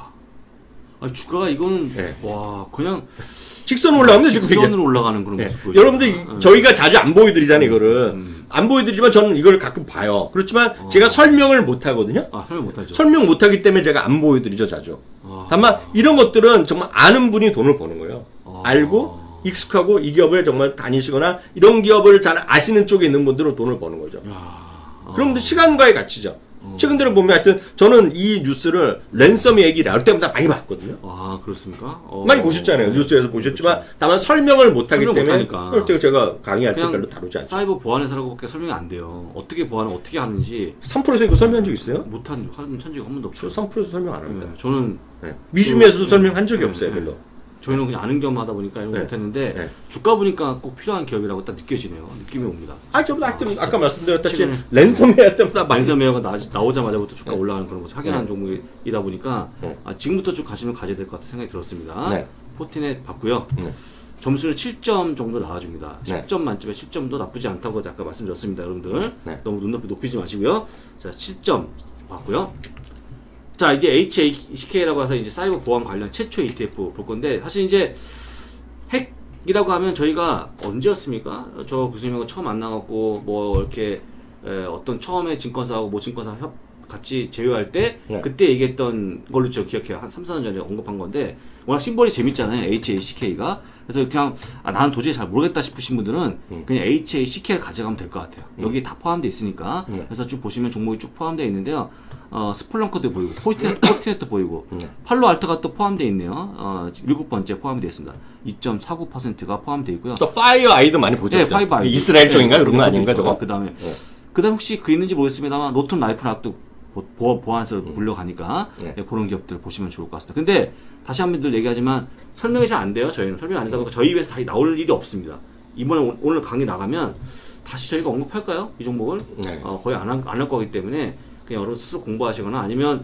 아니, 주가가 이거는 네. 와 그냥 직선으로 올라가면 지금 직선으로 올라가는 그런 모습 보여요. 여러분들 저희가 자주 안 보여드리잖아요. 이거를 안 보여드리지만 저는 이걸 가끔 봐요. 그렇지만 제가 설명을 못 하거든요. 설명 못 하죠. 설명 못 하기 때문에 제가 안 보여드리죠 자주. 다만 이런 것들은 정말 아는 분이 돈을 버는 거예요. 알고 익숙하고 이 기업을 정말 다니시거나 이런 기업을 잘 아시는 쪽에 있는 분들은 돈을 버는 거죠. 그럼 시간과의 가치죠. 최근 들어 보면 하여튼 저는 이 뉴스를 랜섬 얘기 나올 때마다 많이 봤거든요. 아 그렇습니까? 많이 보셨잖아요. 뉴스에서 보셨지만 그렇죠. 다만 설명을 못하기 때문에 못하니까. 그럴 때 제가 강의할 때 별로 다루지 않죠. 사이버 보안회사라고밖에 설명이 안 돼요. 어떻게 보안을 어떻게 하는지 3%에서 이거 설명한 적 있어요? 못한 적이 한 번도 없죠. 3%에서 설명 안 합니다. 네, 저는 미주미에서도 설명한 적이 없어요. 별로. 저희는 그냥 아는 경험 하다 보니까 이런 거 못했는데 주가 보니까 꼭 필요한 기업이라고 딱 느껴지네요. 느낌이 옵니다. 저도 아까 말씀드렸다시피 랜섬웨어 때마다 랜섬웨어가 나오자마자부터 주가 올라가는 그런 것을 확인한 종목이다 보니까 지금부터 쭉 가시면 가져야 될 것 같은 생각이 들었습니다. 포티넷 봤고요. 점수는 7점 정도 나와줍니다. 네. 10점 만점에 7점도 나쁘지 않다고 아까 말씀드렸습니다. 여러분들 너무 눈높이 높이지 마시고요. 자, 7점 봤고요. 자, 이제 HACK라고 해서 이제 사이버 보안 관련 최초 ETF 볼 건데, 사실 이제 핵이라고 하면 저희가 언제였습니까? 저 교수님하고 처음 만나갖고 뭐 이렇게 어떤 처음에 증권사하고 뭐 증권사 같이 제휴할 때 그때 얘기했던 걸로 저 기억해요. 한 3, 4년 전에 언급한 건데, 워낙 심볼이 재밌잖아요. HACK가. 그래서 그냥 나는 도저히 잘 모르겠다 싶으신 분들은 그냥 HACK를 가져가면 될 것 같아요. 여기 다 포함되어 있으니까. 그래서 쭉 보시면 종목이 쭉 포함되어 있는데요. 스플렁크도 보이고 포티넷도 보이고 팔로알토가 또 포함되어 있네요. 7번째 포함이 되어 있습니다. 2.49%가 포함되어 있고요. 또 파이어 아이도 많이 보죠. 네, 파이어 아이. 이스라엘 쪽인가 그런 거 아닌가 저거? 그다음에 혹시 그 있는지 모르겠습니다만 로톤 라이프락도 보안에서 물려가니까 그런 기업들 보시면 좋을 것 같습니다. 근데 다시 한번 늘 얘기하지만 설명이 잘 안 돼요. 저희는 설명 안 되다 보니까 저희 입에서 다 나올 일이 없습니다. 이번에 오늘 강의 나가면 다시 저희가 언급할까요? 이 종목을 거의 안 할 거기 때문에 그냥 여러분 스스로 공부하시거나 아니면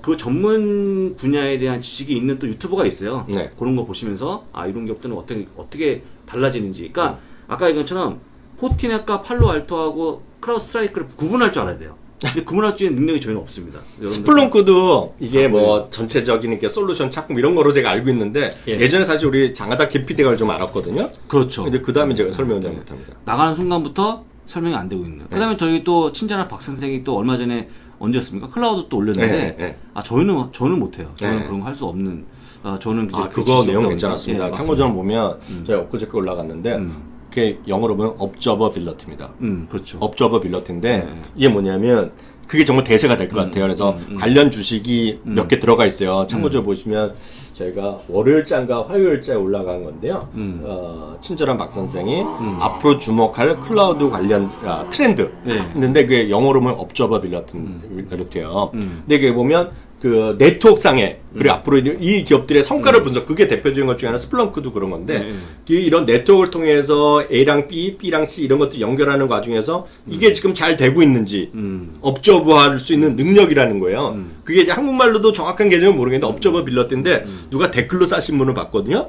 그 전문 분야에 대한 지식이 있는 또 유튜버가 있어요. 그런 거 보시면서 이런 기업들은 어떻게 달라지는지. 그러니까 아까 얘기한 것처럼 포티넷과 팔로알토하고 크라우드스트라이크를 구분할 줄 알아야 돼요. 근데 구분할 수 있는 능력이 저희는 없습니다. 스플렁크도 이게 뭐 전체적인 이렇게 솔루션 찾고 이런 거로 제가 알고 있는데 예전에 사실 우리 장하다 개피대가를 좀 알았거든요. 그렇죠. 근데 그 다음에 제가 설명을 잘 못합니다. 나가는 순간부터 설명이 안 되고 있는. 그다음에 저희 또 친절한 박 선생이 또 얼마 전에 언제였습니까? 클라우드 또 올렸는데 저는 못해요. 저는 그런 거 할 수 없는. 저는 그거 내용 괜찮았습니다. 참고전 보면 제가 엊그저께 올라갔는데. 그게 영어로 보면 observability입니다. 그렇죠. observability인데 이게 뭐냐면 그게 정말 대세가 될 것 같아요. 그래서 관련 주식이 몇 개 들어가 있어요. 참고적으로 보시면 저희가 월요일자인가 화요일자에 올라간 건데요. 친절한 박 선생이 앞으로 주목할 클라우드 관련 트렌드. 근데 그게 영어로 보면 observability예요. 근데 그게 보면 그 네트워크상에 그리고 앞으로 이 기업들의 성과를 분석, 그게 대표적인 것 중에 하나 스플렁크도 그런 건데 이런 네트워크를 통해서 A랑 B, B랑 C 이런 것들 연결하는 과정에서 이게 지금 잘 되고 있는지 업저버할 수 있는 능력이라는 거예요. 그게 이제 한국말로도 정확한 개념은 모르겠는데 업저버빌리티인데 누가 댓글로 싸신 분을 봤거든요.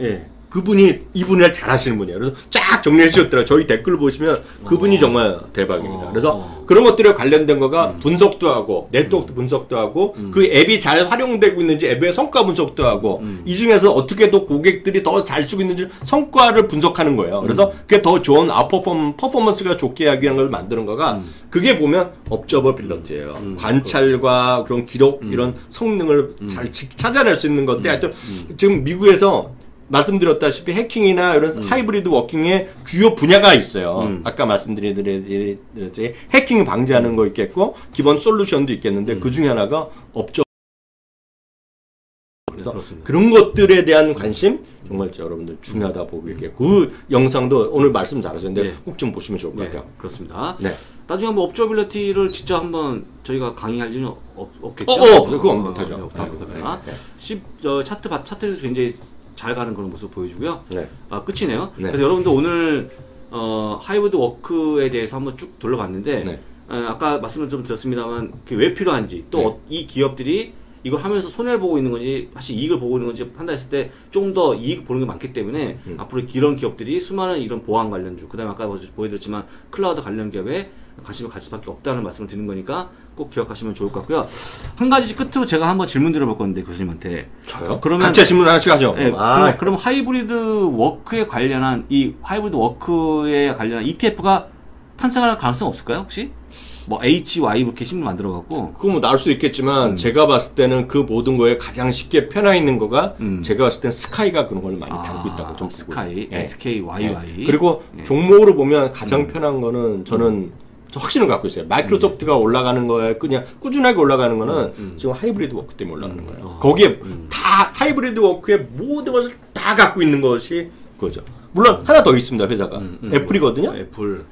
그분이 이분을 잘 하시는 분이에요. 그래서 쫙 정리해 주셨더라고요. 저희 댓글 보시면 그분이 정말 대박입니다. 그래서 그런 것들에 관련된 거가 분석도 하고 네트워크 분석도 하고 그 앱이 잘 활용되고 있는지 앱의 성과 분석도 하고 이 중에서 어떻게 더 고객들이 더 잘 쓰고 있는지 성과를 분석하는 거예요. 그래서 그게 더 좋은 퍼포먼스가 좋게 하기 위한 걸 만드는 거가 그게 보면 업저버빌리티예요. 관찰과 그런 기록 이런 성능을 잘 찾아낼 수 있는 건데 하여튼 지금 미국에서 말씀드렸다시피 해킹이나 이런 하이브리드 워킹의 주요 분야가 있어요. 아까 말씀드렸듯이 해킹 방지하는 거 있겠고 기본 솔루션도 있겠는데 그 중에 하나가 업적. 그래서 그런 것들에 대한 관심 정말 여러분들 중요하다 보고 있겠고 그 영상도 오늘 말씀 잘하셨는데 꼭 좀 보시면 좋을 것 같아요. 그렇습니다. 나중에 뭐 업저빌리티를 직접 한번 저희가 강의할 일은 없겠죠? 그건 못하죠. 차트도 굉장히 잘 가는 그런 모습 보여주고요. 끝이네요. 그래서 여러분들 오늘 하이브리드 워크에 대해서 한번 쭉 둘러봤는데 아까 말씀을 좀 드렸습니다만 그게 왜 필요한지 또 이 기업들이 이걸 하면서 손해를 보고 있는 건지 사실 이익을 보고 있는 건지 판단했을 때 좀 더 이익을 보는 게 많기 때문에 앞으로 이런 기업들이 수많은 이런 보안 관련주 그다음에 아까 보여드렸지만 클라우드 관련 기업에 관심을 가질 수밖에 없다는 말씀을 드리는 거니까 꼭 기억하시면 좋을 것 같고요. 한 가지 끝으로 제가 한번 질문 드려볼 건데 교수님한테. 저요? 그러면 각자 질문 하나씩 하죠. 그럼 하이브리드 워크에 관련한 이 하이브리드 워크에 관련한 ETF가 탄생할 가능성 없을까요 혹시? 뭐 HY 이렇게 신문 만들어 갖고 그거 뭐 나올 수 있겠지만 제가 봤을 때는 그 모든 거에 가장 쉽게 편해 있는 거가 제가 봤을 때는 스카이가 그런 걸 많이 다루고 있다고 좀 스카이, SKYY 그리고 종목으로 보면 가장 편한 거는 저는 확신을 갖고 있어요. 마이크로소프트가 올라가는 거에 그냥 꾸준하게 올라가는 거는 지금 하이브리드 워크 때문에 올라가는 거예요. 거기에 다 하이브리드 워크의 모든 것을 다 갖고 있는 것이 그거죠. 물론 하나 더 있습니다. 회사가 애플이거든요.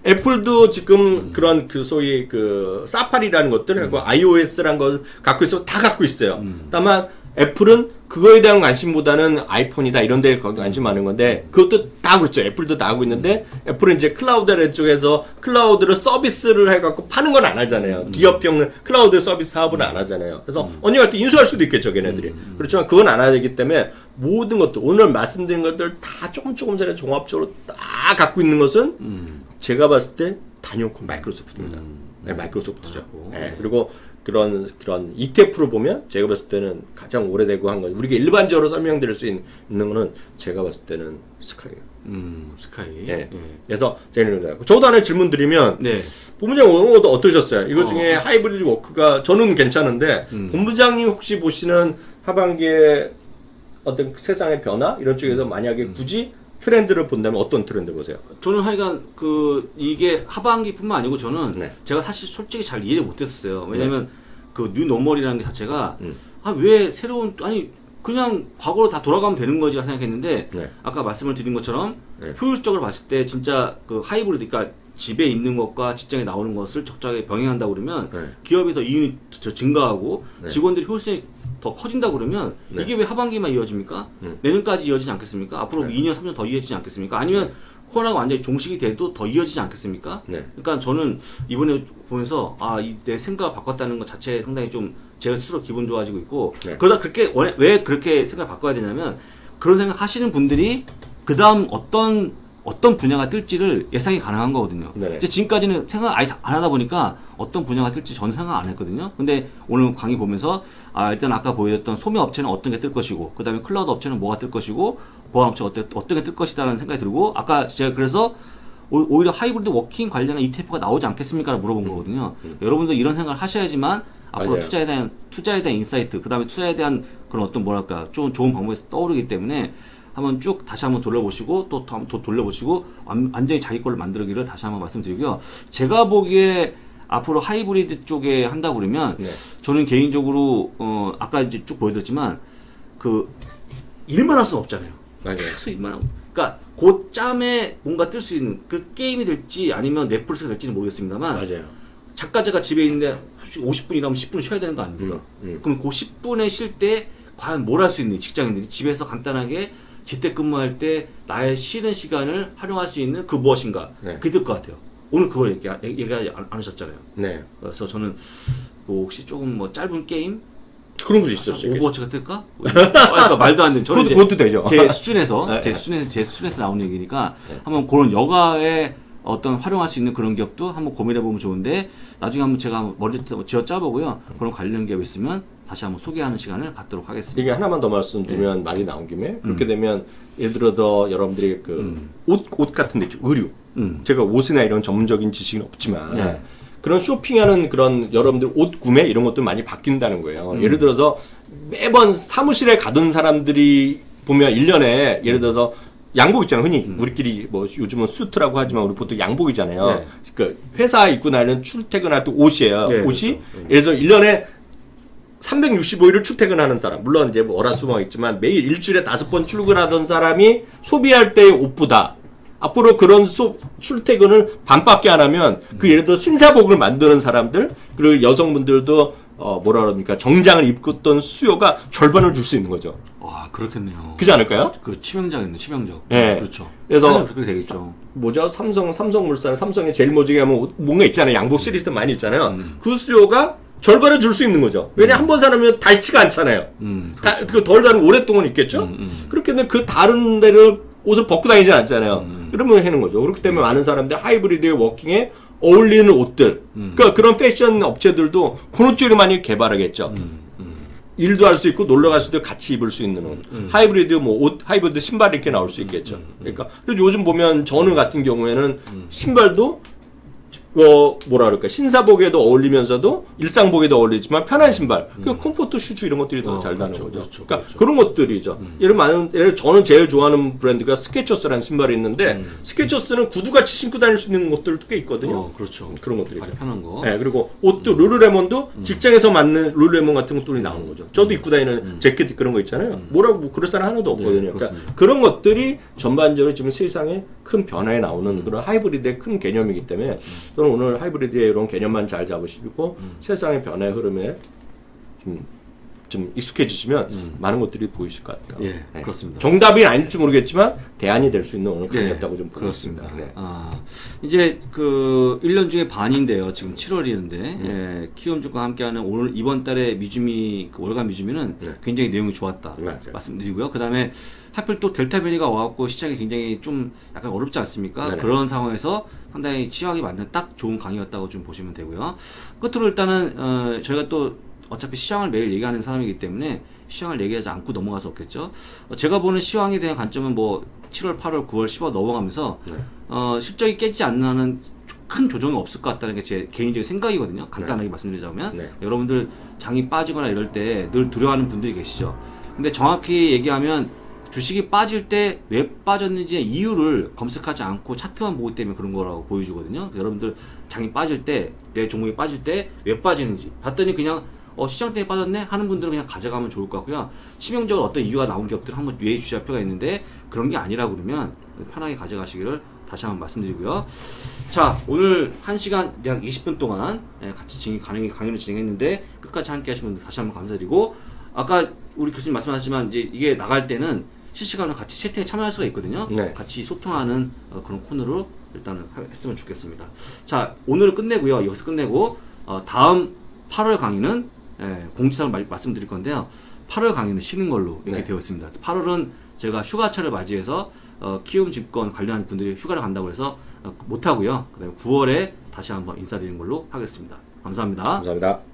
애플도 지금 그런 그 소위 그 사파리라는 것들 하고 iOS라는 걸 갖고 있어 다 갖고 있어요. 다만 애플은 그거에 대한 관심보다는 아이폰이다 이런 데에 관심 많은 건데 그것도 다 그렇죠. 애플도 다 하고 있는데 애플은 이제 클라우드 쪽에서 클라우드를 서비스를 해갖고 파는 건 안 하잖아요. 기업형 클라우드 서비스 사업은 안 하잖아요. 그래서 언젠가 또 인수할 수도 있겠죠, 걔네들이. 그렇지만 그건 안 하기 때문에 모든 것들 오늘 말씀드린 것들 다 조금 전에 종합적으로 다 갖고 있는 것은 제가 봤을 때 다녀오고 마이크로소프트입니다. 네, 마이크로소프트죠. 네, 그리고 그런 ETF로 보면 제가 봤을 때는 가장 오래되고 한 건 우리가 일반적으로 설명드릴 수 있는 거는 제가 봤을 때는 스카이예요. 스카이. 네. 그래서 저도 하나 질문 드리면 네. 본부장님 오늘 어떠셨어요? 이거 중에 하이브리드 워크가 저는 괜찮은데 본부장님 혹시 보시는 하반기에 어떤 세상의 변화 이런 쪽에서 만약에 굳이 트렌드를 본다면 어떤 트렌드 보세요? 저는 하여간 이게 하반기뿐만 아니고 저는 네. 제가 사실 솔직히 잘 이해를 못했어요. 왜냐면 그 뉴노멀이라는 게 자체가 왜 새로운 그냥 과거로 다 돌아가면 되는 거지 생각했는데 네. 아까 말씀을 드린 것처럼 네. 효율적으로 봤을 때 진짜 그 하이브리드 그러니까 집에 있는 것과 직장에 나오는 것을 적절하게 병행한다고 그러면 네. 기업이 더 이윤이 증가하고 네. 직원들이 효율성이 더 커진다고 그러면 네. 이게 왜 하반기만 이어집니까? 내년까지 이어지지 않겠습니까? 앞으로 네. 2년, 3년 더 이어지지 않겠습니까? 아니면 코로나가 완전히 종식이 돼도 더 이어지지 않겠습니까? 네. 그러니까 저는 이번에 보면서 내 생각을 바꿨다는 것 자체에 상당히 좀 제가 스스로 기분 좋아지고 있고 네. 그러다 왜 그렇게 생각을 바꿔야 되냐면 그런 생각 하시는 분들이 그 다음 어떤 분야가 뜰지를 예상이 가능한 거거든요. 네. 이제 지금까지는 생각 아예 안 하다 보니까 어떤 분야가 뜰지 저는 생각 안 했거든요. 근데 오늘 강의 보면서 일단 아까 보여줬던 소매 업체는 어떤 게 뜰 것이고 그 다음에 클라우드 업체는 뭐가 뜰 것이고 보안 업체가 어떻게 뜰 것이다라는 생각이 들고 아까 제가 그래서 오히려 하이브리드 워킹 관련한 ETF가 나오지 않겠습니까? 물어본 거거든요. 여러분도 이런 생각을 하셔야지만 앞으로 맞아요. 투자에 대한 인사이트, 그 다음에 투자에 대한 그런 어떤 좀 좋은 방법에서 떠오르기 때문에 한번 쭉 다시 한번 돌려보시고 또 돌려보시고 완전히 자기 걸로 만들기를 다시 한번 말씀드리고요. 제가 보기에 앞으로 하이브리드 쪽에 한다고 그러면 네. 저는 개인적으로 아까 이제 쭉 보여드렸지만 일만 할 수는 없잖아요. 맞아요. 계속 일만 하고. 그러니까 그 짬에 뭔가 뜰 수 있는 그 게임이 될지 아니면 넷플릭스가 될지는 모르겠습니다만 맞아요. 작가제가 집에 있는데 50분이라면 10분 쉬어야 되는 거 아닙니까? 그럼 그 10분에 쉴 때 과연 뭘 할 수 있는 직장인들이 집에서 간단하게 재택근무할 때 나의 쉬는 시간을 활용할 수 있는 그 무엇인가 네. 그게 될 것 같아요. 오늘 그거 얘기하지 않으셨잖아요. 네. 그래서 저는 혹시 조금 짧은 게임 그런 것도 있었어요. 오버워치가 뜰까? 그러니까 말도 안 되는. 저는 그것도 되죠. 제 수준에서 네. 제 수준에서 나오는 얘기니까 한번 그런 여가에 어떤 활용할 수 있는 그런 기업도 한번 고민해 보면 좋은데 나중에 한번 제가 머리를 쥐어 짜보고요. 그런 관련 기업 있으면 다시 한번 소개하는 시간을 갖도록 하겠습니다. 이게 하나만 더 말씀드리면 말이 나온 김에 그렇게 되면 예를 들어 여러분들이 옷 같은 데 있죠. 의류. 제가 옷이나 이런 전문적인 지식은 없지만 네. 그런 쇼핑하는 그런 여러분들 옷 구매 이런 것도 많이 바뀐다는 거예요. 예를 들어서 매번 사무실에 가던 사람들이 보면 1년에 예를 들어서 양복 있잖아요. 흔히 우리끼리 뭐 요즘은 수트라고 하지만 우리 보통 양복이잖아요. 네. 그러니까 회사 입고 나는 출퇴근할 때 옷이에요. 네, 옷이 그렇죠. 예를 들어서 1년에 365일을 출퇴근하는 사람, 물론 이제 뭐 월화수목 있지만 매일 일주일에 5번 출근하던 사람이 소비할 때의 옷보다 앞으로 그런 출퇴근을 반밖에 안 하면 그 예를 들어 신사복을 만드는 사람들 그리고 여성분들도 뭐라 그럽니까 정장을 입었던 수요가 절반을 줄 수 있는 거죠. 와 그렇겠네요. 그렇지 않을까요? 그 치명적이네 치명적. 네. 그렇죠. 그래서 그렇게 되겠죠. 뭐죠? 삼성물산, 삼성에 제일 모지게 하면 뭔가 있잖아요. 양복 시리즈 많이 있잖아요. 그 수요가 절반을 줄 수 있는 거죠. 왜냐 한 번 사면 닳지가 않잖아요. 그렇죠. 그 덜 다는 오랫동안 있겠죠. 그렇게 되면 그 다른 데를 옷을 벗고 다니지 않잖아요. 그러면 하는 거죠. 그렇기 때문에 많은 사람들 하이브리드의 워킹에 어울리는 옷들. 그러니까 그런 패션 업체들도 그런 쪽으로 많이 개발하겠죠. 일도 할 수 있고 놀러 갈 수도 같이 입을 수 있는 옷. 하이브리드 뭐 옷, 하이브리드 신발 이렇게 나올 수 있겠죠. 그러니까 그래서 요즘 보면 저는 같은 경우에는 신발도 뭐라 그럴까 신사복에도 어울리면서도 일상복에도 어울리지만 편한 신발 그 컴포트 슈즈 이런 것들이 더 잘 나는 거죠. 그러니까 그런 것들이죠. 예를 저는 제일 좋아하는 브랜드가 스케쳐스라는 신발이 있는데 스케쳐스는 구두같이 신고 다닐 수 있는 것들도 꽤 있거든요. 그렇죠. 그런 것들이죠. 편한 거. 네, 그리고 옷도 룰루레몬도 직장에서 맞는 룰루레몬 같은 것들이 나오는 거죠. 저도 입고 다니는 재킷 그런 거 있잖아요. 뭐라고 뭐 그럴 사람 하나도 없거든요. 그러니까 그런 것들이 전반적으로 지금 세상에 큰 변화에 나오는 그런 하이브리드의 큰 개념이기 때문에 저는 오늘 하이브리드의 이런 개념만 잘 잡으시고 세상의 변화의 흐름에 좀 좀 익숙해지시면 많은 것들이 보이실 것 같아요. 예, 네. 그렇습니다. 정답이 아닐지 모르겠지만 대안이 될 수 있는 오늘 강의였다고 좀 그렇습니다. 네. 이제 그 1년 중에 반인데요. 지금 7월이는데 예, 키움증권과 함께하는 오늘 이번 달에 미주미 그 월간 미주미는 굉장히 내용이 좋았다 말씀드리고요. 그다음에 하필 또 델타 변이가 와갖고 시장이 굉장히 좀 약간 어렵지 않습니까? 네네. 그런 상황에서 상당히 취향이 맞는 딱 좋은 강의였다고 좀 보시면 되고요. 끝으로 일단은 저희가 또 어차피 시황을 매일 얘기하는 사람이기 때문에 시황을 얘기하지 않고 넘어갈 수 없겠죠. 제가 보는 시황에 대한 관점은 뭐 7월, 8월, 9월, 10월 넘어가면서 실적이 깨지지 않는 한은 큰 조정이 없을 것 같다는 게 제 개인적인 생각이거든요. 간단하게 말씀드리자면 여러분들 장이 빠지거나 이럴 때 늘 두려워하는 분들이 계시죠. 근데 정확히 얘기하면 주식이 빠질 때 왜 빠졌는지의 이유를 검색하지 않고 차트만 보기 때문에 그런 거라고 보여주거든요. 여러분들 장이 빠질 때, 내 종목이 빠질 때 왜 빠지는지 봤더니 그냥 시장 때문에 빠졌네 하는 분들은 그냥 가져가면 좋을 것 같고요. 치명적으로 어떤 이유가 나온 기업들은 한번 유의해 주셔야 할 필요가 있는데 그런 게 아니라 그러면 편하게 가져가시기를 다시 한번 말씀드리고요. 자, 오늘 1시간 약 20분 동안 같이 강의를 진행했는데 끝까지 함께 하신 분들 다시 한번 감사드리고, 아까 우리 교수님 말씀하셨지만 이제 이게 나갈 때는 실시간으로 같이 채팅에 참여할 수가 있거든요. 같이 소통하는 그런 코너로 일단은 했으면 좋겠습니다. 자, 오늘은 끝내고요. 여기서 끝내고 다음 8월 강의는 공지사항을 말씀드릴 건데요. 8월 강의는 쉬는 걸로 이렇게 되어 있습니다. 8월은 제가 휴가철을 맞이해서 키움증권 관련한 분들이 휴가를 간다고 해서 못하고요. 그 다음에 9월에 다시 한번 인사드리는 걸로 하겠습니다. 감사합니다. 감사합니다.